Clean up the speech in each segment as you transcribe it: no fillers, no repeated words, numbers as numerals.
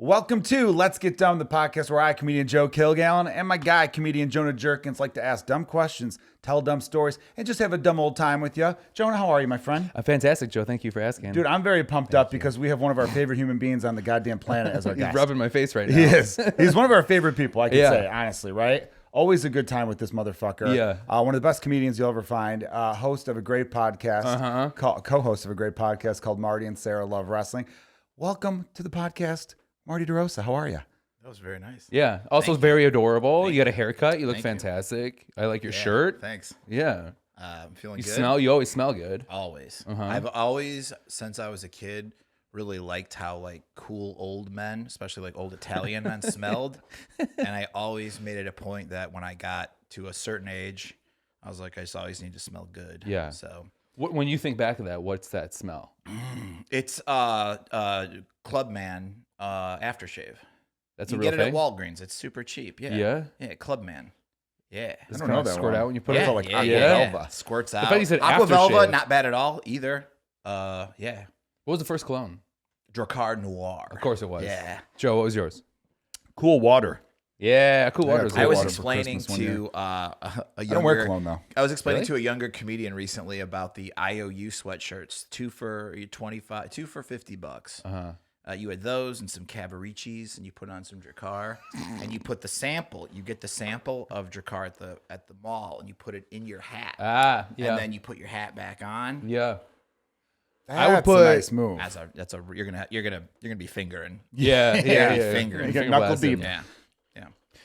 Welcome to Let's Get Dumb, the podcast where I, comedian Joe Kilgallen, and my guy, comedian Jonah Jerkins, like to ask dumb questions, tell dumb stories, and just have a dumb old time with you. Jonah, how are you, my friend? Fantastic, Joe. Thank you for asking. Dude, I'm very pumped up because we have one of our favorite human beings on the goddamn planet as our guest. He's rubbing my face right now. He is. He's one of our favorite people, I can say, honestly, right? Always a good time with this motherfucker. Yeah. One of the best comedians you'll ever find. Host of a great podcast. Co-host of a great podcast called Marty and Sarah Love Wrestling. Welcome to the podcast, Marty DeRosa. How are you? That was very nice. Yeah. Also very adorable. You got a haircut. You look fantastic. I like your shirt. Thanks. Yeah. I'm feeling You good. You always smell good. Always. I've always, since I was a kid, really liked how like cool old men, especially like old Italian men, smelled. And I always made it a point that when I got to a certain age, I was like, I just always need to smell good. Yeah. So When you think back of that, what's that smell? it's Clubman aftershave. That's You a real get it thing? at Walgreens. It's super cheap. Yeah. Yeah? Yeah. Clubman. Yeah. I don't know that squirt one. out when you put Yeah, it like yeah, Aqua yeah. Velva. Squirts The out. fact you said Aqua Velva, aftershave. not bad at all either. Yeah. What was the first cologne? Dracar Noir. Of course it was. Yeah. Joe, what was yours? Cool water. Yeah, cool water. Yeah, Was Cool I was water for explaining Christmas one to a I don't wear younger. cologne, though. I was explaining Really? to a younger comedian recently about the IOU sweatshirts, 2 for 25, 2 for $50. You had those and some Cavaricis, and you put on some Dracar, and you put the sample. You get the sample of Dracar at the mall, and you put it in your hat. Yeah. And then you put your hat back on. Yeah. That's put- a nice move. You're gonna be fingering. Yeah. Yeah. Fingering. You got Finger knuckle blasting. deep. Yeah.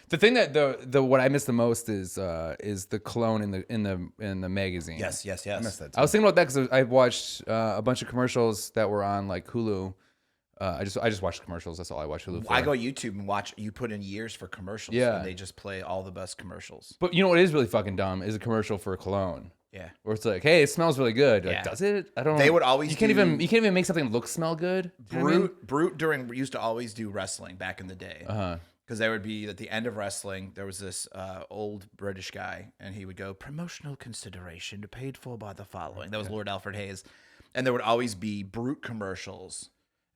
The thing that the what I miss the most is the cologne in the magazine. Yes. I missed that I was thinking about that because I watched a bunch of commercials that were on like Hulu. I just watched commercials. That's all I watch Hulu for. I go YouTube and watch. You put in years for commercials. Yeah. And they just play all the best commercials. But you know what is really fucking dumb is a commercial for a cologne. Yeah. Where it's like, hey, it smells really good. Like, Yeah. does it? I don't. They would always You can't do- even make something look smell good. You know what I mean? Brute used to always do wrestling back in the day. Because there would be at the end of wrestling, there was this old British guy, and he would go, promotional consideration paid for by the following. That was Lord Alfred Hayes. And there would always be Brute commercials.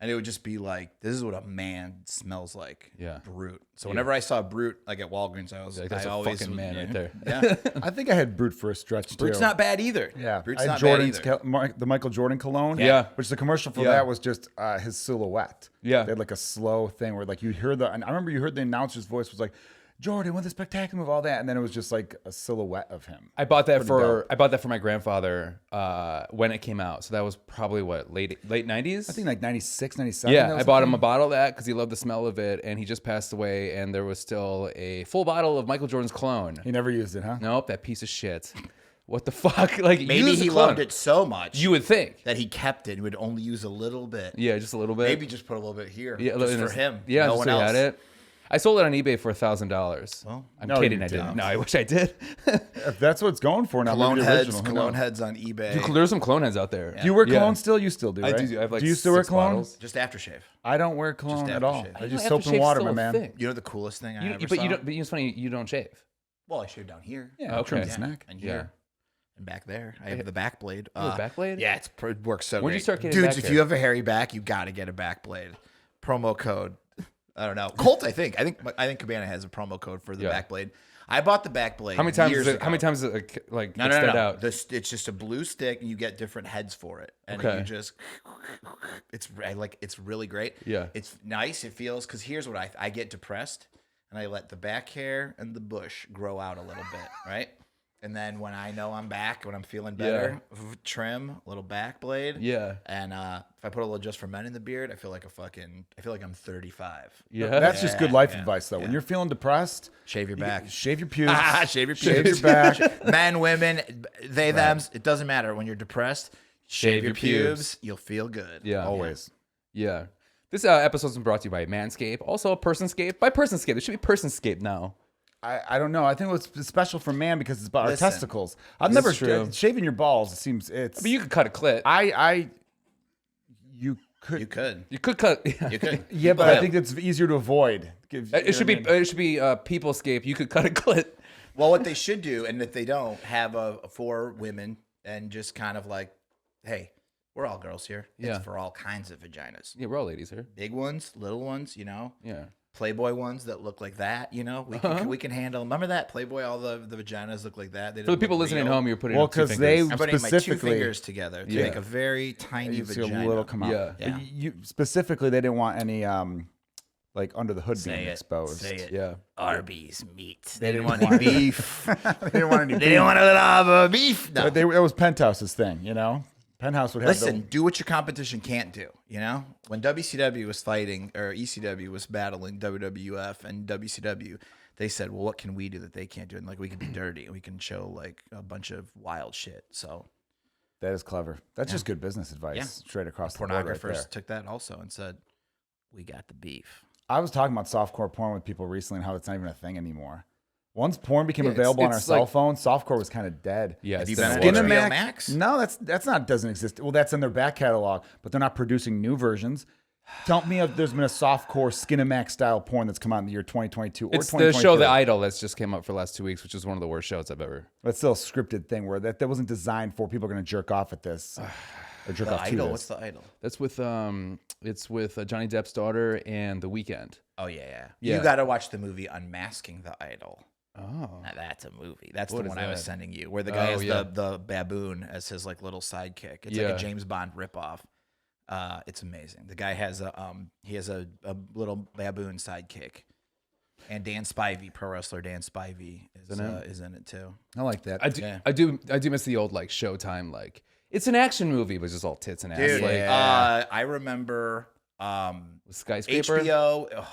And it would just be like, this is what a man smells like. Yeah. Brute. So whenever I saw Brute, like at Walgreens, Like, that's I a always fucking man right there. Yeah. I think I had Brute for a stretch, Brute's too. not bad either. Yeah, Brute's I had not Jordan's bad either. the Michael Jordan cologne. Yeah. which the commercial for Yeah. that was just his silhouette. Yeah. They had like a slow thing where like you hear and I remember you heard the announcer's voice was like, Jordan with the spectacular move, all that, and then it was just like a silhouette of him. I bought that Pretty for my grandfather when it came out. So that was probably what late 90s. I think like 96, 97. Yeah, that I was bought the him a thing. bottle of that because he loved the smell of it, and he just passed away. And there was still a full bottle of Michael Jordan's cologne. He never used it, huh? Nope, that piece of shit. What the fuck? Like Maybe use the he cologne. loved it so much You would think. that he kept it and would only use a little bit. Yeah, just a little bit. Maybe just put a little bit here. Yeah, just in for his- him. Yeah, no just one so he else. had it. I sold it on eBay for $1,000. Well, I'm no, kidding. you I didn't. didn't. No, I wish I did. If that's what it's going for now, Cologne maybe the heads, original, who cologne knows? heads on eBay. There's some cologne heads out there. Do you wear Yeah. cologne still? You still do, I right? do. I have like do you still wear 6 cologne? bottles. Just aftershave. I don't wear cologne at all. aftershave. I I just know soap and aftershave's water, still my a man. thing. You know the coolest thing I ever But saw? you don't. But it's funny. You don't shave. Well, I shave down here. Yeah, Okay. trim the Yeah. snack. And Yeah. here. And back there. I have the back blade. You have a back blade? Yeah, it works so When'd you great. start getting Dudes, back if hair? you have a hairy back, you got to get a back blade. Promo code. I don't know. Colt, I think Cabana has a promo code for the Yeah. back blade. I bought the back blade. How many times? years Is it, ago. how many times is it like No, extend no, no. out? It's just a blue stick, and you get different heads for it. And Okay. you just, it's really great. Yeah. It's nice. It feels, because here's what I get depressed, and I let the back hair and the bush grow out a little bit, right? And then when I know I'm back, when I'm feeling better, trim, a little back blade. Yeah. And if I put a little Just for Men in the beard, I feel like I'm 35. Yeah. That's just good life yeah, advice, though. When yeah. you're feeling depressed, Shave your back. shave your pubes. Shave your Shave pubes. your back. Men, women, they, thems. It doesn't matter. When you're depressed, shave your pubes. You'll feel good. Yeah. Always. Yeah. This episode's been brought to you by Manscaped, also Personscape. By Personscape, it should be Personscape now. I don't know. I think it's special for man because it's about Listen, our testicles. I've this never is true. shaving your balls. It seems it's. But you could cut a clit. You could. You could. You could cut. You could. Yeah, but I think it's easier to avoid. It should be Peoplescape. You could cut a clit. Well, what they should do, and if they don't, have a 4 women and just kind of like, hey, We're all girls here. Yeah. It's for all kinds of vaginas. Yeah, we're all ladies here. Big ones, little ones, Yeah. Playboy ones that look like that, we can handle. Remember that Playboy? All the vaginas look like that. They For the didn't people look listening at real. home, you're putting Well, up two 'cause they- fingers. I'm putting my two specifically- fingers together to Yeah. make a very tiny You see a vagina. little come out. Yeah. Yeah. You specifically, they didn't want any like under the hood Say being it. exposed. Say it. Yeah. Arby's meat. They didn't didn't want any beef. They didn't want any. They didn't want a little beef. No. But it was Penthouse's thing, you know. Penthouse would have. Listen, do what your competition can't do. When WCW was fighting or ECW was battling WWF and WCW, they said, "Well, what can we do that they can't do?" And like, we can be dirty and we can show like a bunch of wild shit. So That is clever. That's just good business advice, Yeah. straight across the board right pornographers there. took that also and said, "We got the beef." I was talking about softcore porn with people recently and how it's not even a thing anymore. Once porn became Yeah, available on our it's cell like- phone, softcore was kind of dead. Yeah. Have it's you been been a on while. HBO Max? No, that's not doesn't exist. Well, that's in their back catalog, but they're not producing new versions. Tell me if there's been a softcore Skinamax style porn that's come out in the year 2022 or It's the 2023. show The Idol that's just came out for the last 2 weeks, which is one of the worst shows I've ever. That's still a scripted thing where that wasn't designed for people are going to jerk off at this or jerk The off to Idol. this. What's the Idol? That's with it's with Johnny Depp's daughter and The Weeknd. Oh yeah. Yeah. You got to watch the movie Unmasking the Idol. Oh. Now that's a movie. That's What the is one I was that? sending you, where the guy has yeah. the baboon as his like little sidekick. It's like Yeah. a James Bond ripoff. It's amazing. The guy has a little baboon sidekick, and Dan Spivey, pro wrestler Dan Spivey, is in it too. I like that. I do miss the old like Showtime like it's an action movie, but just all tits and ass. Dude, Like, I remember Skyscraper. HBO.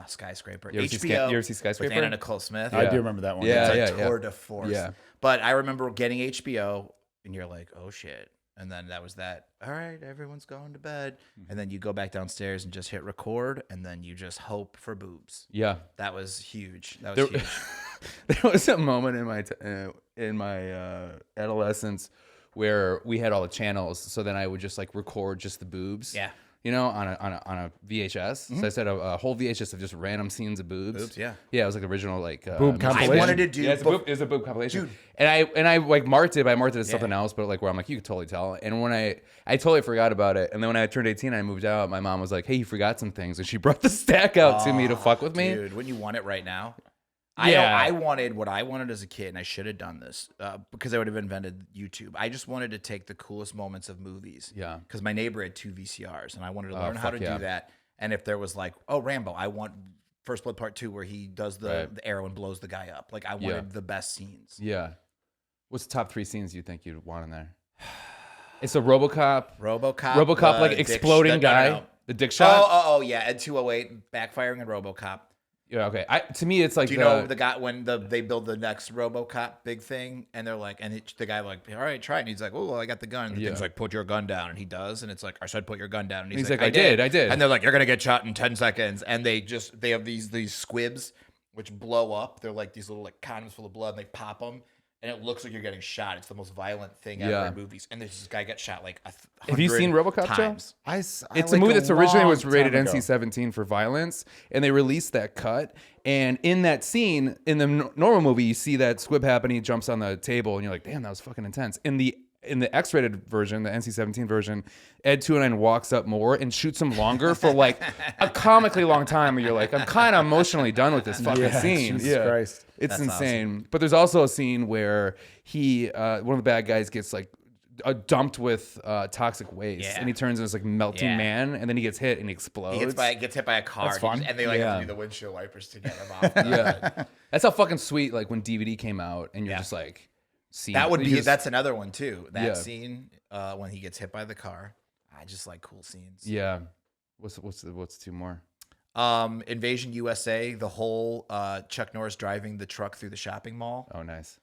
Skyscraper. You ever see HBO. you ever see Skyscraper? With Anna Nicole Smith. I do remember that one. Yeah. It's a tour de force. Yeah. But I remember getting HBO, and you're like, oh shit. And then that was that. All right, everyone's going to bed. And then you go back downstairs and just hit record, and then you just hope for boobs. Yeah. That was huge. That was huge. There was a moment in my adolescence where we had all the channels, so then I would just like record just the boobs. Yeah. You know, on a VHS. So I said a whole VHS of just random scenes of boobs. Boobs, yeah. Yeah, it was like the original like Boob I compilation. wanted to do. Yeah, it was a boob compilation. And I like marked it, but I marked it as something else, but like where I'm like, you could totally tell. And when I totally forgot about it. And then when I turned 18, I moved out. My mom was like, hey, you forgot some things. And she brought the stack out to me to fuck with me. Dude, wouldn't you want it right now? Yeah. I wanted what I wanted as a kid, and I should have done this because I would have invented YouTube. I just wanted to take the coolest moments of movies. Yeah. Because my neighbor had 2 VCRs, and I wanted to learn how fuck to yeah. do that. And if there was like, oh, Rambo, I want First Blood Part 2 where he does the arrow and blows the guy up. Like, I wanted the best scenes. Yeah. What's the top 3 scenes you think you'd want in there? It's a RoboCop. RoboCop, like dick exploding no, no, guy. no. The dick shot. Oh, yeah. At 208, backfiring in RoboCop. Yeah, okay. To me, it's like Do you know the guy when they build the next RoboCop big thing, and they're like, and the guy like, all right, try it. And he's like, oh, well, I got the gun. And the thing's like, put your gun down, and he does, and it's like, I said, put your gun down, and he's like, I did. I And they're like, you're gonna get shot in 10 seconds, and they have these squibs which blow up. They're like these little like condoms full of blood, and they pop them. And it looks like you're getting shot. It's the most violent thing ever in movies. And this guy gets shot like 100 Have you seen RoboCop, Joe? times. It's a movie that's originally was rated long time ago. NC-17 for violence, and they released that cut. And in that scene, in the normal movie, you see that squib happen. He jumps on the table, and you're like, "Damn, that was fucking intense." In the X-rated version, the NC-17 version, Ed 209 walks up more and shoots him longer for like a comically long time. And you're like, "I'm kind of emotionally done with this fucking scene." Jesus Christ. It's That's insane. But there's also a scene where one of the bad guys gets like dumped with toxic waste, and he turns into this like melting man, and then he gets hit and he explodes. He gets hit by a car. That's fun. And they like have to do the windshield wipers to get him off. Yeah, that's how fucking sweet. Like when DVD came out, and you're just like, seeing That would you be just- that's another one too. That Yeah. scene when he gets hit by the car. I just like cool scenes. Yeah. What's 2 more? Invasion USA, the whole Chuck Norris driving the truck through the shopping mall. Oh, nice.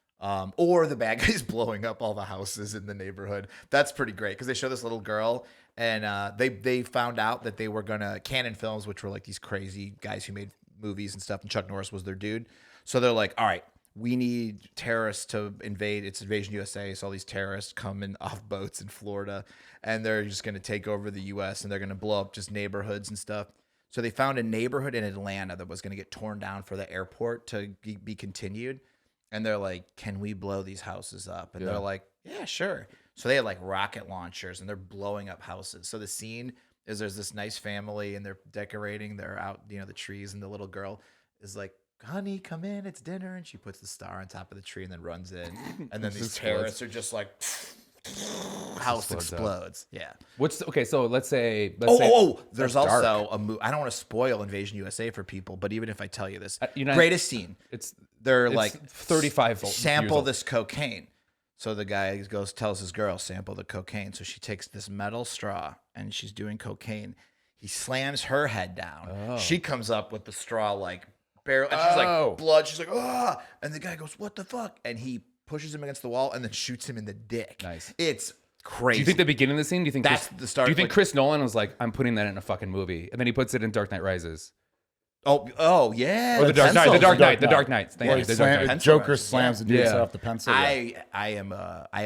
Or the bad guys blowing up all the houses in the neighborhood. That's pretty great because they show this little girl and they found out that they were gonna Canon Films, which were like these crazy guys who made movies and stuff, and Chuck Norris was their dude. So they're like, all right, we need terrorists to invade. It's Invasion USA. So all these terrorists come in off boats in Florida, and they're just gonna take over the U.S. and they're gonna blow up just neighborhoods and stuff. So they found a neighborhood in Atlanta that was gonna get torn down for the airport to be continued. And they're like, can we blow these houses up? And they're like, yeah, sure. So they had like rocket launchers and they're blowing up houses. So the scene is there's this nice family and they're decorating. They're out, you know, the trees, and the little girl is like, honey, come in, it's dinner. And she puts the star on top of the tree and then runs in. And then these terrorists are just like, house explodes. Yeah. So let's say there's also a movie. I don't want to spoil Invasion USA for people, but even if I tell you this, greatest scene. They're like 35 sample this cocaine. So the guy tells his girl, sample the cocaine. So she takes this metal straw and she's doing cocaine. He slams her head down. Oh. She comes up with the straw like barrel, and she's like blood. She's like, ah, and the guy goes, what the fuck? And he pushes him against the wall and then shoots him in the dick. Nice. It's crazy. Do you think the beginning of the scene? Do you think that's the start? Do you think Chris Nolan was like, I'm putting that in a fucking movie, and then he puts it in Dark Knight Rises? Oh yeah. Or the Dark Knight. The Dark Knight. Thank you. The Dark Knight. Joker slams the dude off the pencil. I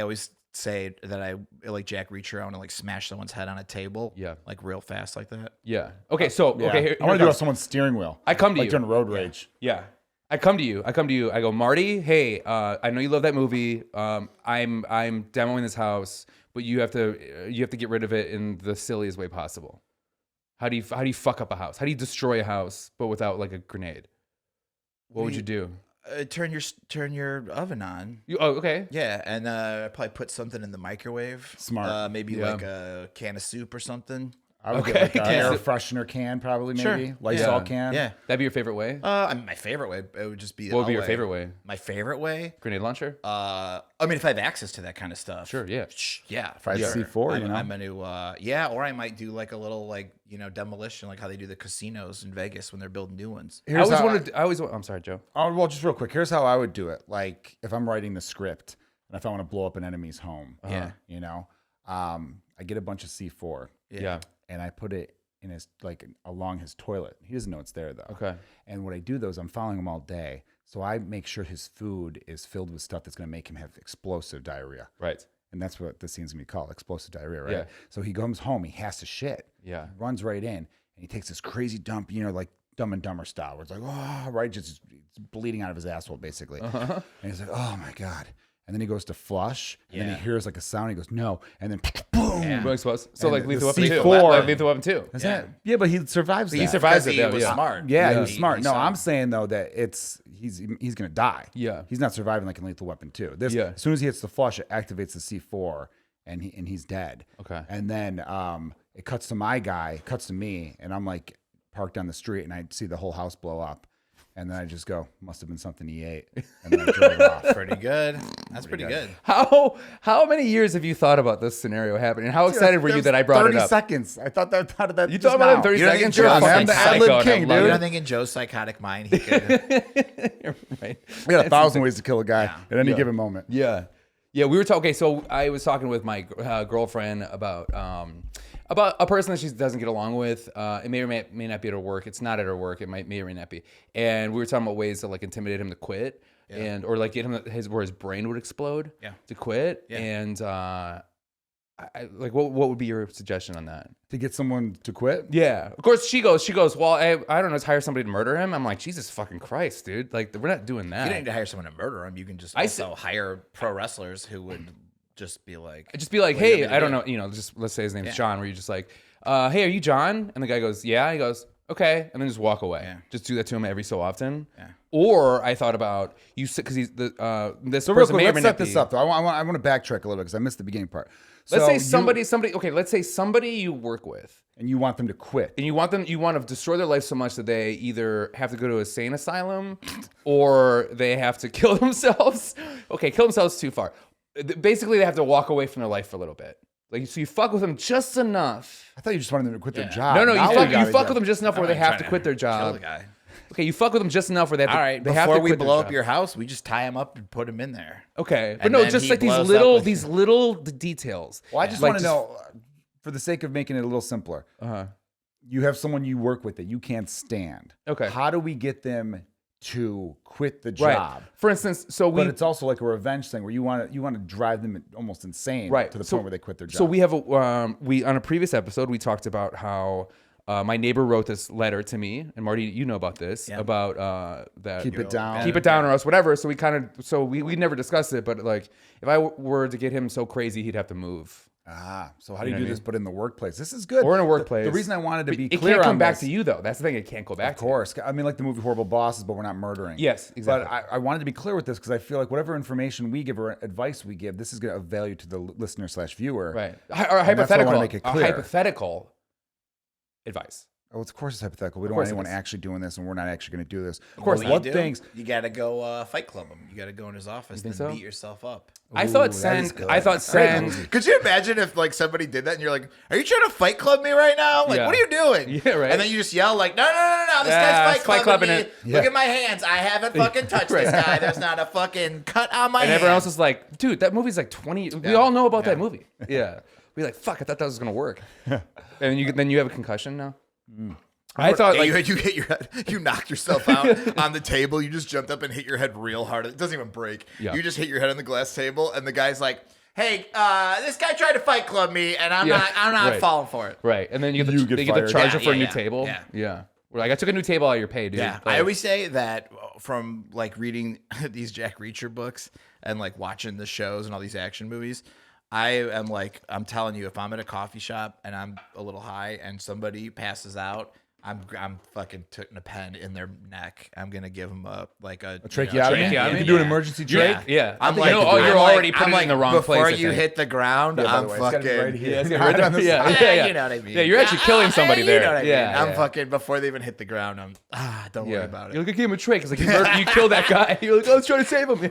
always say that I like Jack Reacher. I want to like smash someone's head on a table. Yeah. Like real fast like that. Yeah. Okay. So here I want to do it on someone's steering wheel. I come to like you during road rage. Yeah. I come to you. I go, Marty. Hey, I know you love that movie. I'm demoing this house, but you have to get rid of it in the silliest way possible. How do you fuck up a house? How do you destroy a house but without like a grenade? What would you do? Turn your oven on. Okay. Yeah, and probably put something in the microwave. Smart. Maybe like a can of soup or something. I would get like an air freshener can, probably, maybe. Sure. Lysol can. Yeah. That'd be your favorite way? My favorite way, it would just be What would be your favorite way? My favorite way? Grenade launcher? I mean, if I have access to that kind of stuff. Sure, yeah. Yeah. Fried C4, you know? I'm going to, or I might do like a little, like, demolition, like how they do the casinos in Vegas when they're building new ones. I'm sorry, Joe. Oh, well, just real quick. Here's how I would do it. Like, if I'm writing the script and if I want to blow up an enemy's home, I get a bunch of C4. Yeah. And I put it in his along his toilet. He doesn't know it's there though. Okay. And what I do though is I'm following him all day, so I make sure his food is filled with stuff that's going to make him have explosive diarrhea. Right. And that's what the scene's gonna be called, explosive diarrhea, right? Yeah. So he comes home, he has to shit. Yeah. He runs right in, and he takes this crazy dump, like Dumb and Dumber style, where it's like, oh, right, just bleeding out of his asshole, basically. And he's like, oh my God. And then he goes to flush, and then he hears like a sound. He goes, no, and then boom. Yeah. So and like Lethal the Weapon 2. C4 Like Lethal Weapon 2. Yeah, but he survives that. He survives it, He was yeah. smart. Yeah, he was smart. he No, saw I'm it. saying though that he's gonna die. Yeah. He's not surviving like in Lethal Weapon 2. As soon as he hits the flush, it activates the C4, and he's dead. Okay. And then it cuts to me, and I'm like parked on the street, and I see the whole house blow up. And then I just go, must have been something he ate. And then I drove off. Pretty good. That's pretty good. How many years have you thought about this scenario happening? How excited were you that I brought it 30 up? seconds. I thought of that. You just thought about it in now. 30 You don't seconds? think You're a Joe's fucking the ad-lib psycho, and I king, love dude. You it. don't think in Joe's psychotic mind he could? Right. We got 1,000 ways to kill a guy at any given moment. Yeah. Yeah, we were talking. Okay, so I was talking with my girlfriend about a person that she doesn't get along with. It may or may not be at her work. It's not at her work. It may or may not be. And we were talking about ways to like intimidate him to quit, or like get him where his brain would explode to quit. Yeah. And what would be your suggestion on that? To get someone to quit? Yeah, of course she goes. Well, I don't know. Let's hire somebody to murder him. I'm like, Jesus fucking Christ, dude! Like we're not doing that. You don't need to hire someone to murder him. You can just also hire pro wrestlers who would just be like, hey, I don't know. Just let's say his name's John. Where you're just like, hey, are you John? And the guy goes, yeah. He goes, okay, and then just walk away. Yeah. Just do that to him every so often. Yeah. Or I thought about because he's this So real person quick, may or let's may set not this be. up though. I want to backtrack a little bit because I missed the beginning part. Let's So say somebody. Okay, let's say somebody you work with. and you want them to quit. And you want to destroy their life so much that they either have to go to a sane asylum or they have to kill themselves. Okay, kill themselves is too far. Basically, they have to walk away from their life for a little bit. Like, so you fuck with them just enough. I thought you just wanted them to quit their job. No, Now you fuck with them just enough where they have to quit their kill job. the guy. Okay, you fuck with them just enough where they have to. All right, they have before to we quit their blow up job. your house, we just tie him up and put him in there. Okay, but And no, then just he like these blows little, up with- details. Well, I just want to know, for the sake of making it a little simpler, you have someone you work with that you can't stand. Okay. How do we get them to quit the Right. job? For instance, But it's also like a revenge thing where you want to drive them almost insane, Right. to the So- point where they quit their job. So we have on a previous episode we talked about how My neighbor wrote this letter to me, and Marty, you know about this, about that. Keep it down. Keep it down or else whatever. So we never discussed it, but like if I were to get him so crazy, he'd have to move. So how do you do this? But in the workplace, this is good. Or in a workplace. The reason I wanted to be it clear can't come on back this, to you though. That's the thing. It can't go back. of course. I mean, like the movie Horrible Bosses, but we're not murdering. Yes, exactly. But I wanted to be clear with this because I feel like whatever information we give or advice we give, this is going to have value to the listener/viewer. Right. Or And that's why I hypothetical. wanna make it clear. Hypothetical advice. Oh, of course it's hypothetical. We don't course want it anyone is. actually doing this, and we're not actually going to do this. Of course What not. you What do, things? you got to go fight club him. You got to go in his office and so? beat yourself up. I thought that is send. good. I thought send. Could you imagine if like somebody did that and you're like, "Are you trying to fight club me right now? Like, Yeah. what are you doing?" Yeah, right. And then you just yell like, "No! This Yeah, guy's fight clubbing me. it. Look at my hands. I haven't fucking touched this guy. There's not a fucking cut on my And hand." everyone else is like, dude, that movie's like 20. We all know about that movie. Yeah. We're like, fuck, I thought that was gonna work. And you have a concussion now. I thought like you hit your head, you knocked yourself out on the table. You just jumped up and hit your head real hard. It doesn't even break. Yeah. You just hit your head on the glass table, and the guy's like, "Hey, this guy tried to fight club me, and I'm Yeah. not Right. falling for it." right, and then you get You get they get the fired. charger Yeah, for a new yeah, table. yeah. Yeah. We're like, I took a new table out of your pay, dude. Yeah, Like, I always say that from like reading these Jack Reacher books and like watching the shows and all these action movies. I am like, I'm telling you, if I'm at a coffee shop and I'm a little high and somebody passes out, I'm fucking putting a pen in their neck. I'm gonna give them a Tracheotomy? tracheotomy? You can do an Yeah. emergency Yeah. trach? Yeah. I'm You like, know, you're already putting it in the wrong place. before I you think. hit the ground. Yeah, by I'm the way, it's gotta be fucking right here. Yeah, it's Right right on the yeah, side. yeah, yeah. You know what I mean? Yeah, you're actually killing somebody there. You know what I mean? Yeah, I'm yeah. fucking before they even hit the ground. Don't worry Yeah. about it. You're like, I gave him a trick. It's like you killed that guy. You're like, I was trying to save him.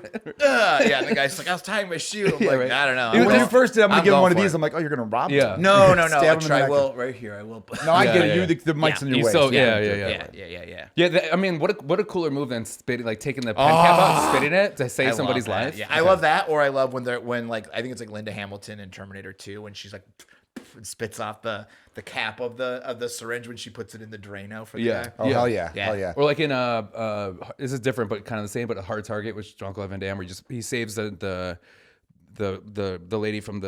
Yeah, and the guy's like, I was tying my shoe. I'm like, right. I don't know. When you I'm first did, I'm going to give him going one of for these. it. I'm like, oh, you're going to rob Yeah. him? No. Stab him in the I neck. will right here. I will. No, I Yeah, get it. yeah. You, the mic's in your You way. so- so yeah. yeah. I mean, what a cooler move than spitting, like taking the pen cap out and spitting it to save I somebody's love that. life. Yeah, I love that. Or I love when like I think it's like Linda Hamilton in Terminator 2 when she's like and spits off the cap of the syringe when she puts it in the Drano for the Yeah. guy. Oh, Yeah. hell yeah. Yeah. Hell yeah. Or like in this is different, but kind of the same, but a Hard Target, which Jean-Claude Van Damme, where he saves the lady from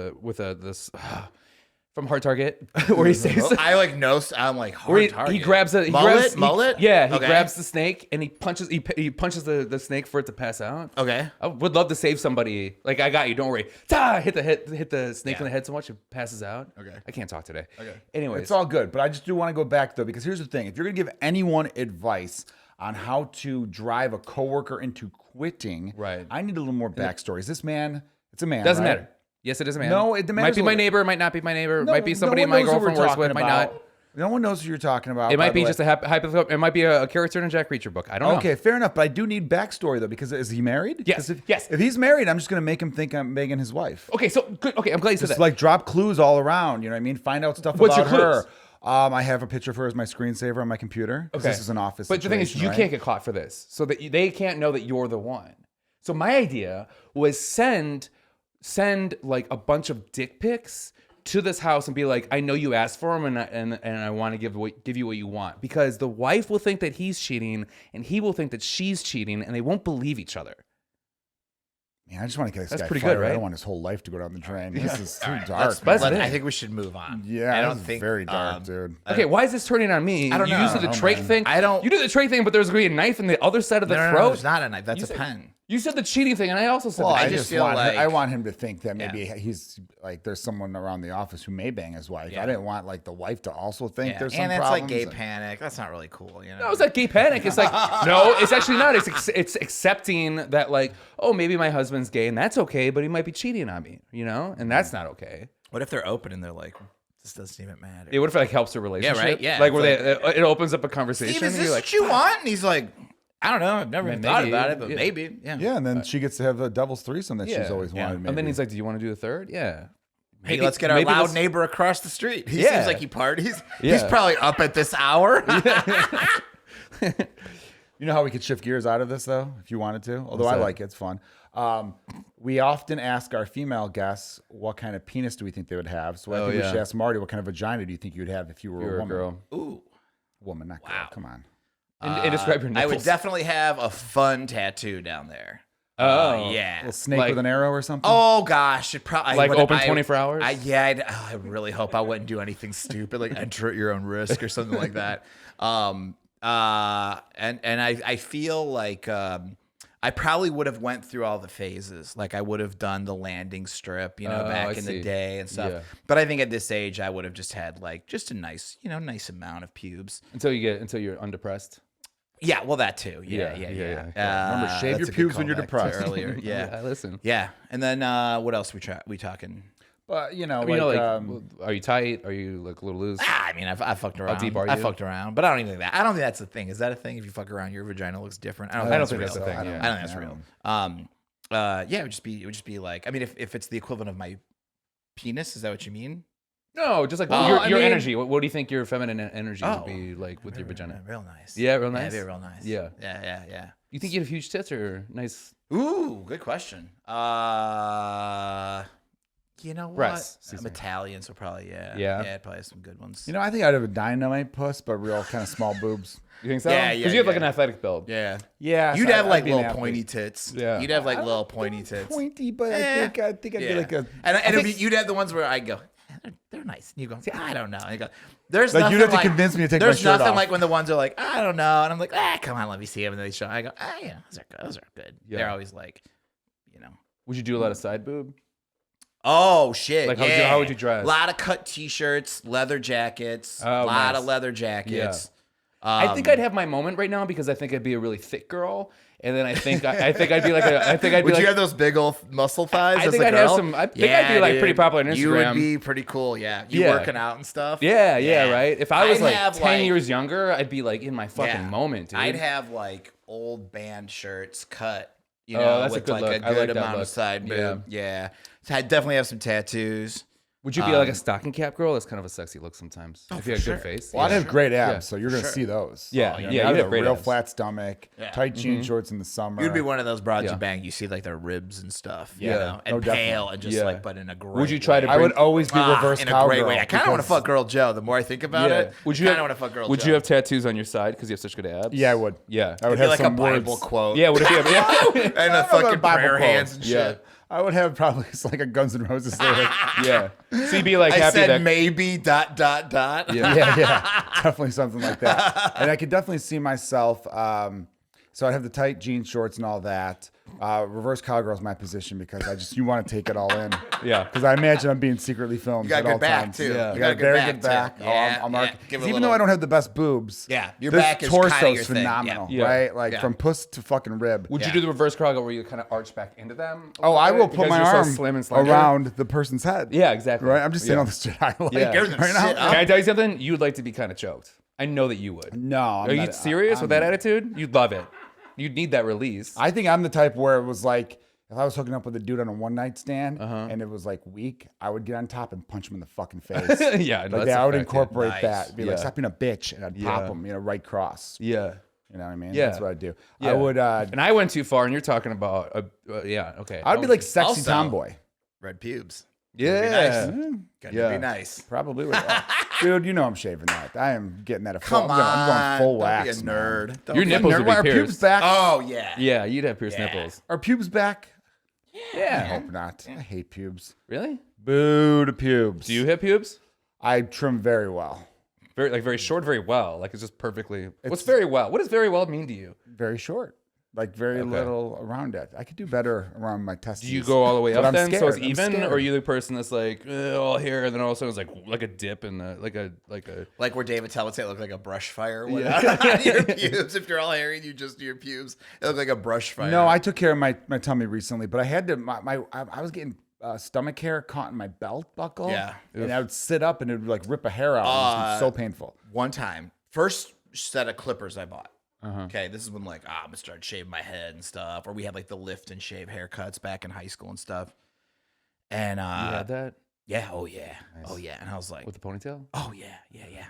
from Hard Target, where he saves. I like no. I'm like Where hard target. he grabs a mullet. Yeah, he Okay. grabs the snake and he punches the snake for it to pass out. Okay. I would love to save somebody. Like, I got you. Don't worry. Hit the snake in the head so much it passes out. Okay. I can't talk today. Okay. Anyways, It's all good, but I just do want to go back though, because here's the thing: if you're gonna give anyone advice on how to drive a coworker into quitting, Right. I need a little more backstory. Is this man? It's a man. doesn't right? matter. Yes, it doesn't matter. No, it might matters be a my little. neighbor. It might not be my neighbor. No, might be somebody no one my knows who we're girlfriend works talking with. Might about. not. No one knows who you're talking about. It by might the be way. just a hypothetical. It might be a character in a Jack Reacher book. I don't know. Okay, fair enough. But I do need backstory though, because is he married? Yes, 'Cause yes. If he's married, I'm just gonna make him think I'm Megan his wife. Okay, so good. Okay, I'm glad you said Just that. like drop clues all around. You know what I mean? Find out stuff What's about your her. clues? I have a picture of her as my screensaver on my computer. 'Cause Okay. This is an office. But the thing is, situation, you right? can't get caught for this, so that they can't know that you're the one. So my idea was send like a bunch of dick pics to this house and be like, I know you asked for them, and I want to give you what you want, because the wife will think that he's cheating and he will think that she's cheating, and they won't believe each other. Man, I just want to get this That's guy pretty fired. good, right? I don't want his whole life to go down the drain. This is too dark. That's man. the thing. I think we should move on. Yeah, I this don't is think very dark, dude. Okay, why is this turning on me? I don't you know. used I the don't know, trach man. thing. I don't- You do the trach thing, but there's gonna be a knife in the other side of the No, throat. there's not a knife. That's You a said- pen. You said the cheating thing, and I also said Well, that. I just just feel want like- I want him to think that maybe Yeah. he's like there's someone around the office who may bang his wife. Yeah. I didn't want like the wife to also think Yeah. there's some And it's problems. like gay panic. That's not really cool, you know. No, it's like gay panic. It's like, no, it's actually not. It's accepting that, like, oh, maybe my husband's gay and that's okay, but he might be cheating on me, you know? And that's not okay. What if they're open and they're like, this doesn't even matter? Yeah, what if it like helps a relationship? right? Yeah, Like where it's it opens up a conversation. Steve, is and this you're like, what you want? And he's like, I don't know. I've never even thought maybe, about it, but yeah. maybe. Yeah. Yeah, and then she gets to have a devil's threesome that Yeah. she's always Yeah. wanted. and then maybe. he's like, do you want to do the third? Yeah. Hey, let's get our maybe loud this- neighbor across the street. He Yeah. seems like he parties. Yeah. He's probably up at this hour. You know how we could shift gears out of this though, if you wanted to. Although What's I that? like it, it's fun. We often ask our female guests what kind of penis do we think they would have. So I Oh, think we yeah. should ask Marty, what kind of vagina do you think you would have if you were You're a a woman? girl. Ooh. Woman, not girl. Wow. Come on. And describe your I nipples. would definitely have a fun tattoo down there. Oh, yeah. Little snake Like- with an arrow or something. Oh gosh, it probably Like open 24 hours? I really hope I wouldn't do anything stupid like enter at your own risk or something like that. And I feel like I probably would have went through all the phases. Like I would have done the landing strip, back in the day and stuff. Yeah. But I think at this age, I would have just had like just a nice, nice amount of pubes. Until you're undepressed. Yeah, well, that too. Yeah. Remember, shave that's your a good pubes when you're callback to depressed. Earlier, yeah, Listen. yeah. And then what else we talking? But Are you tight? Are you like a little loose? I mean, I fucked around. deep are I you? fucked around, but I don't even think that. I don't think that's the thing. Is that a thing? If you fuck around, your vagina looks different. I don't think that's a real. thing. I don't think that's real. Yeah, it would just be like. I mean, if it's the equivalent of my penis, is that what you mean? No, just like Well, your I mean- energy. What do you think your feminine energy would be like with your vagina? Real nice. Yeah, real nice. Yeah, real nice. Yeah. Yeah. You think you have huge tits or nice? Ooh, good question. You know what? Breasts. I'm Italian, so probably Yeah? Yeah, probably have some good ones. I think I'd have a dynamite puss, but real kind of small boobs. You think so? Yeah, Because you have like yeah. an athletic build. Yeah. Yeah, You'd so have I'd like be an little athlete. pointy tits. Yeah. You'd have like little pointy tits. Pointy, but Yeah. I think I'd be like a. and I think- you'd have the ones where I go, they're nice. And you go, I don't know. And you go, there's Like, nothing you'd have to like, convince me to take my there's shirt nothing off. like when the ones are like, I don't know. And I'm like, come on, let me see them. And they show. I go, yeah, those are good. Yeah. They're always like, Would you do a lot of side boob? Oh shit! Like, yeah. how would you dress? A lot of cut T-shirts, leather jackets, Oh, a lot nice. of leather jackets. I think I'd have my moment right now because I think I'd be a really thick girl, and then I think I'd be like Would you have those big old muscle thighs? I as think a I'd have girl? some. I think I'd be like pretty popular on Instagram. You would be pretty cool. Yeah, you Yeah. working out and stuff. Yeah, right. If I was I'd like have, 10 years younger, I'd be like in my fucking Yeah. moment, dude. I'd have like old band shirts cut, that's a with good like look. a I like good that amount look. of side Yeah. boob. Yeah. So I'd definitely have some tattoos. Would you be like a stocking cap girl? That's kind of a sexy look sometimes. If you had a sure. good face. Well, I'd have great abs, Yeah. so you're gonna see those. Yeah, You yeah, know, I'd you'd have have a great real abs. flat stomach, Yeah. tight jean shorts in the summer. You'd be one of those broads Yeah. you bang. You see like their ribs and stuff. Yeah. You know, and No, pale definitely. and just Yeah. like, but in a great. Would you try to way. I would always be reverse in a cowgirl. great way. I kind of want to because- fuck Girl Joe. The more I think about it, Would I you kind of want to fuck Girl Joe. Would you have tattoos on your side because you have such good abs? Yeah, I would. Yeah. I would It'd be have like a some Bible words. quote? Yeah. Would it be? Yeah. and a know about fucking Bible prayer quote. hands and Yeah. shit. I would have probably like a Guns N' Roses lyric. Yeah. So you'd be like I happy said that. maybe ... Yeah. yeah, definitely something like that. And I could definitely see myself. So I'd have the tight jean shorts and all that. Reverse cowgirl is my position because you want to take it all in. Yeah. Because I imagine I'm being secretly filmed You got at good all back times. too. Yeah. I You got a very good too. back. Yeah, I'll yeah. mark. Give it a Even little- though I don't have the best boobs, Yeah, your this back is kinda torso's your thing. phenomenal, Yeah. right? Like Yeah. from puss to fucking rib. Would Yeah. you do the reverse cowgirl where you kind of arch back into them? Oh, I will put Because my you're so arm slim and slender? around the person's head. Yeah, exactly. Right? I'm just saying Yeah. all the shit I like Yeah. You're gonna right sit now. up. Can I tell you something? You'd like to be kind of choked. I know that you would. No, I'm Are you not- serious with that attitude? You'd love it. You'd need that release. I think I'm the type where it was like, if I was hooking up with a dude on a one night stand Uh-huh. and it was like weak, I would get on top and punch him in the fucking face. Yeah, no, like that's that. a I would fact, yeah. incorporate Nice. that. Be like, Yeah. stop being a bitch, and I'd pop Yeah. him, right cross. Yeah. You know what I mean? Yeah. That's what I'd do. Yeah. I would. And I went too far, and you're talking about, yeah, okay. I'd be like sexy Also- tomboy. Red pubes. yeah. Gonna Yeah. be nice. Probably would. Dude, I'm shaving that. I am getting that. Come on, I'm going full don't wax. be a man. nerd. Don't Your be a nipples nerd. would be Are pubes pierced. back? Oh yeah. Yeah, you'd have pierced Yeah. nipples. Are pubes back? I Yeah. hope not. I hate pubes. Really? Boo to pubes. Do you have pubes? I trim very well. Very short, very well. Like it's just perfectly. What's It's- very well? What does very well mean to you? Very short. Like very little around it. I could do better around my testes. Do you go all the way But up I'm then, so it's scared. I'm even, scared. or are you the person that's like all here, and then all of a sudden it's like a dip in the like a. Like where David Tell would say it looked like a brush fire. Yeah. Your pubes. If you're all hairy and you just do your pubes, it looked like a brush fire. No, I took care of my tummy recently, but I had to. I was getting stomach hair caught in my belt buckle. Yeah. and I would sit up and it would like rip a hair out. and it was so painful. one time, first set of clippers I bought. Okay, this is when like I'm gonna start shaving my head and stuff, or we had like the lift and shave haircuts back in high school and stuff. And You had that yeah, oh yeah, oh yeah, and I was like, with the ponytail, oh yeah.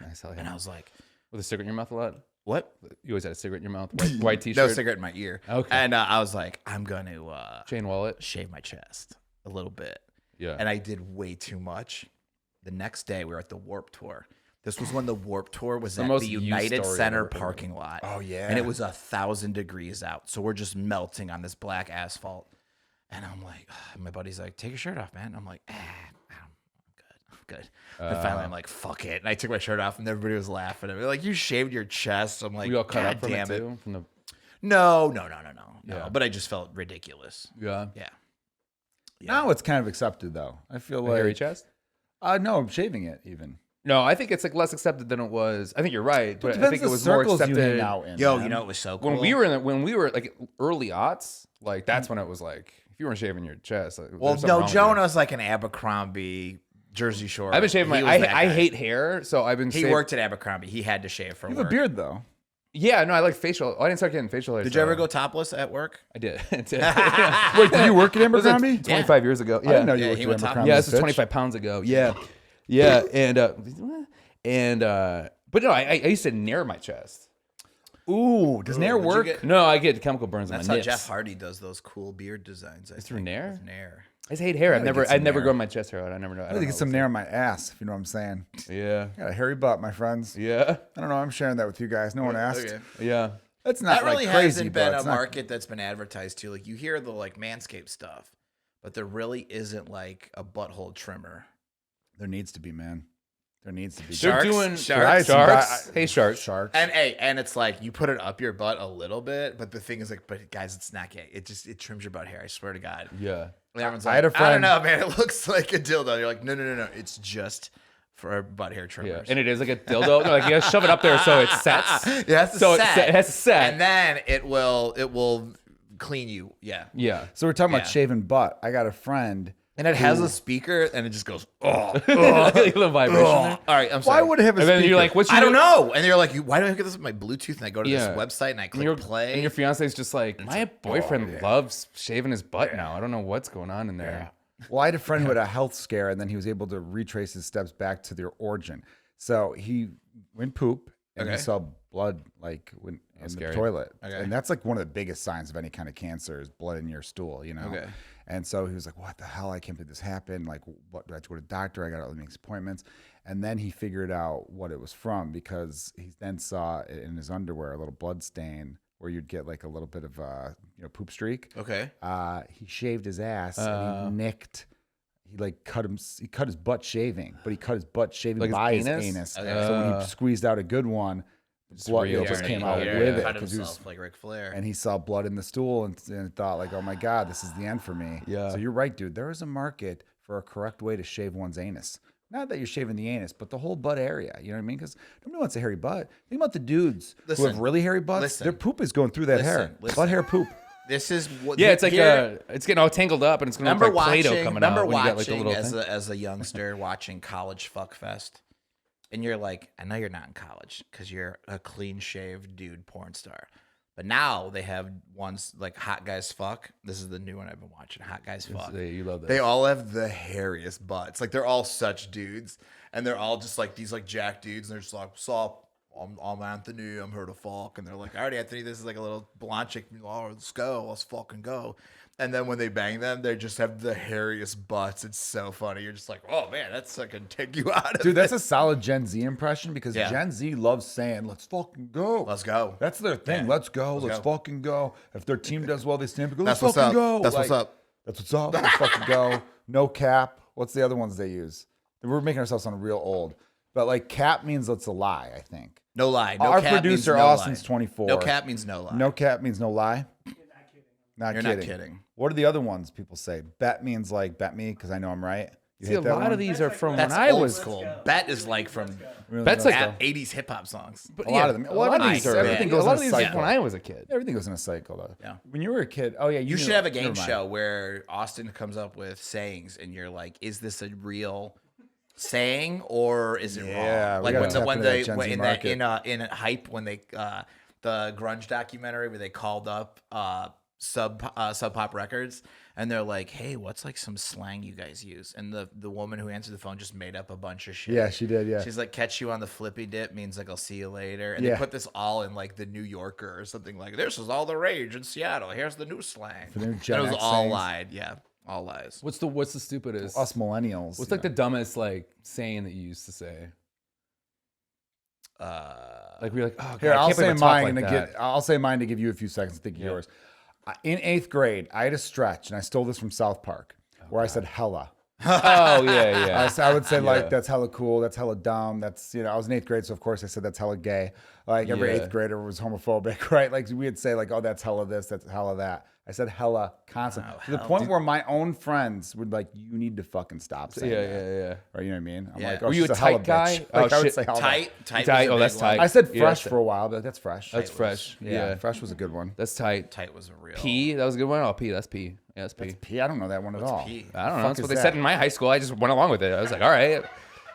Nice, hell yeah. And I was like, with a cigarette in your mouth a lot. what? You always had a cigarette in your mouth. White t-shirt. No cigarette in my ear. Okay. And I was like, I'm gonna Chain wallet. shave my chest a little bit. Yeah. And I did way too much. The next day we were at the Warp Tour. This was when the Warped Tour was The at most the used United story I've Center ever heard. parking lot. Oh, yeah. And it was 1,000 degrees out. So we're just melting on this black asphalt. And I'm like, my buddy's like, take your shirt off, man. I'm like, I'm good. And finally I'm like, fuck it. And I took my shirt off and everybody was laughing at me. Like, you shaved your chest. I'm like, We all cut God up from damn it it. too. From the No. Yeah. But I just felt ridiculous. yeah. Yeah. Now it's kind of accepted though. I feel A like hairy chest. no, shaving it even. No, I think it's like less accepted than it was. I think you're right, but I Depends think the it was more circles you accepted hang out in. Yo, man. you know, it was so cool. when we were like early aughts. Like that's when it was like if you weren't shaving your chest. Like, Well, there's something no, wrong with you. Jonah's like an Abercrombie Jersey Shore. I've been shaving my. He was that I guy. hate hair, so I've been. He worked at Abercrombie. He had to shave for You work. have a beard though. Yeah, no, I like facial. I didn't start getting facial hair. Did you ever go topless at work? I did. I did. Wait, did you work at Was it Abercrombie? 25 years ago. I didn't know Yeah, you Yeah, worked he at went top- Abercrombie. yeah, this was bitch. 25 pounds ago. Yeah, but no, I used to nair my chest. Ooh, does Nair What'd you work? get? No, I get chemical burns on That's my how nips. Jeff Hardy does those cool beard designs. It's through Nair? With Nair. I just hate hair. I've gotta get never some nair. grown my chest hair out. I never know. I think it's some Nair on my ass, if you know what I'm saying. Yeah, I got a hairy butt, my friends. yeah, I don't know. I'm sharing that with you guys. No one asked. Okay. yeah. That's not That really like crazy, hasn't been but a it's not- market that's been advertised to. Like you hear the like Manscaped stuff, but there really isn't like a butthole trimmer. There needs to be, man. There needs to be. They're Sharks? doing Sharks? sharks. Hey, sharks. Sharks. And it's like you put it up your butt a little bit, but the thing is like, but guys, it's not gay. It trims your butt hair. I swear to God. Yeah. And everyone's I like, had a I don't friend- know, man. It looks like a dildo. You're like, no. It's just for butt hair Yeah, trimmers. and it is like a dildo. Like you gotta shove it up there so it sets. It has to So set. it has to set. And then it will clean you. Yeah. Yeah. So we're talking about Yeah. shaving butt. I got a friend. And it has a speaker and it just goes, oh. Like a little vibration there. All right, I'm Why sorry. would it have a And speaker? then you're like, "What's your I don't know. And you're like, why do I get this with my Bluetooth? And I go to Yeah. this website and I And click your play. And your fiance's just like, my boyfriend loves shaving his butt now. I don't know what's going on in there. Well, I had a friend who had a health scare, and then he was able to retrace his steps back to their origin. So he went poop, and he Okay. saw blood like in the scary. toilet, Okay. and that's like one of the biggest signs of any kind of cancer is blood in your stool. You know. Okay. And so he was like, "What the hell? I can't believe this happened. Like, what? Do I have to go to the doctor? I got to make appointments." And then he figured out what it was from because he then saw in his underwear a little blood stain where you'd get like a little bit of poop streak. Okay. He shaved his ass and he nicked. He like cut his butt shaving, but he cut his butt shaving Like his by his anus? anus. Okay. So when he squeezed out a good one, blood real just dirty. came out Yeah. with it Cut because he was. himself like Ric Flair. And he saw blood in the stool and thought like, "Oh my God, this is the end for me." Yeah. So you're right, dude. There is a market for a correct way to shave one's anus. Not that you're shaving the anus, but the whole butt area. You know what I mean? Because nobody wants a hairy butt. Think about the dudes who Listen. have really hairy butts. Listen. Their poop is going through that hair. Listen. Butt hair poop. This is what. Yeah, it's like here- it's getting all tangled up and it's gonna look Remember like watching? Play-Doh coming out Remember when you got like watching the little thing. as a youngster watching College Fuck Fest, and you're like, I know you're not in college because you're a clean shaved dude porn star. But now they have ones like Hot Guys Fuck. This is the new one I've been watching. Hot Guys Fuck. Hey, you love that. They all have the hairiest butts. Like they're all such dudes, and they're all just like these like jack dudes, and they're just like, "Sup, I'm Anthony. I'm here to fuck," and they're like, "All right, Anthony, this is like a little blonde chick. Oh, let's go. Let's fucking go." And then when they bang them, they just have the hairiest butts. It's so funny. You're just like, "Oh man, that's like gonna take you out of Dude, it." that's a solid Gen Z impression because Yeah. Gen Z loves saying, "Let's fucking go." Let's go. That's their thing. Yeah. Let's go. Let's go. fucking go. If their team does well, they stand up and go, That's let's what's fucking up. go. That's what's up. That's what's up. Let's fucking go. No cap. What's the other ones they use? We're making ourselves sound real old. But like cap means let's a lie, I think. No lie. No Our cap producer, means no Austin's lie. 24. No cap means no lie. No cap means no lie. Not You're kidding. not kidding. What are the other ones people say? Bet means like bet me because I know I'm right. You See, hate a that lot one? of these are from That's when I old was school. Bet is like from Really? Bet's like at 80s hip hop songs. But A lot of them. A lot of these are. everything A goes lot in of a these cycle. when I was a kid. Everything goes in a cycle though. Yeah. When you were a kid, oh yeah, You knew- should have a never game mind. show where Austin comes up with sayings, and you're like, "Is this a real saying or is it Yeah, wrong?" we Like gotta when tap when into that they Gen Z in market. in hype when they the grunge documentary where they called up Sub Pop Records, and they're like, "Hey, what's like some slang you guys use?" And the woman who answered the phone just made up a bunch of shit. Yeah, she did. Yeah. She's like, "Catch you on the flippy dip" means like I'll see you later, and Yeah. they put this all in like the New Yorker or something like, "This is all the rage in Seattle. Here's the new slang." For their And Gen it was X all sayings. lied. Yeah, all lies. What's the stupidest? Us millennials. What's like the dumbest like saying that you used to say? Like we're like, oh, God, Here, I I'll can't believe say I talk mine like to that. I'll say mine to give you a few seconds to think of yours. In 8th grade, I had a stretch, and I stole this from South Park, where I said hella. Oh yeah. I would say like that's hella cool, that's hella dumb, that's I was in 8th grade, so of course I said that's hella gay. Like every 8th grader was homophobic, right? Like we'd say like, oh, that's hella this, that's hella that. I said hella constantly to the point where my own friends would like, you need to fucking stop saying that. Yeah. Or you know what I mean? I'm Yeah. like, oh, Were you she's a hella tight guy? bitch. Oh, Like I would shit. say hella Tight. Tight. Was a Oh, that's big one. tight. I said Yeah, fresh that's for a while, but that's fresh. That's fresh. Yeah. Fresh was a good one. That's tight. Tight was a real. P. That was a good one. Oh, P. That's P. Yeah, that's P. P, I don't know that one at all. P? I don't know. Fuck That's is what they that? said in my high school. I just went along with it. I was like, all right.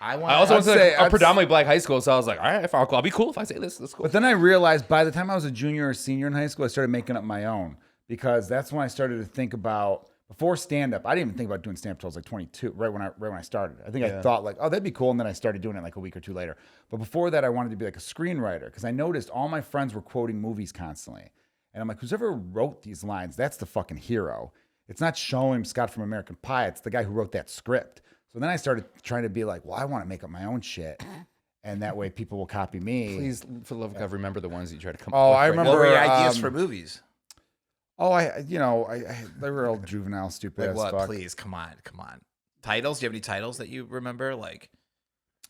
I also went to say- a predominantly black high school, so I was like, all right, I'll be cool if I say this. That's cool. But then I realized by the time I was a junior or senior in high school, I started making up my own, because that's when I started to think about, before stand-up, I didn't even think about doing stand-up until I was like 22, right when I started. I think I thought like, oh, that'd be cool, and then I started doing it like a week or two later. But before that, I wanted to be like a screenwriter, because I noticed all my friends were quoting movies constantly. And I'm like, who's ever wrote these lines, that's the fucking hero. It's not Showing Scott from American Pie, it's the guy who wrote that script. So then I started trying to be like, well, I want to make up my own shit. And that way people will copy me. Please, for the love of God, remember the ones that you try to come Oh, up with. I right remember- What were your Or, ideas for movies? Oh, I they were all juvenile, stupid Like as what? fuck. Please, come on. Titles? Do you have any titles that you remember? Like,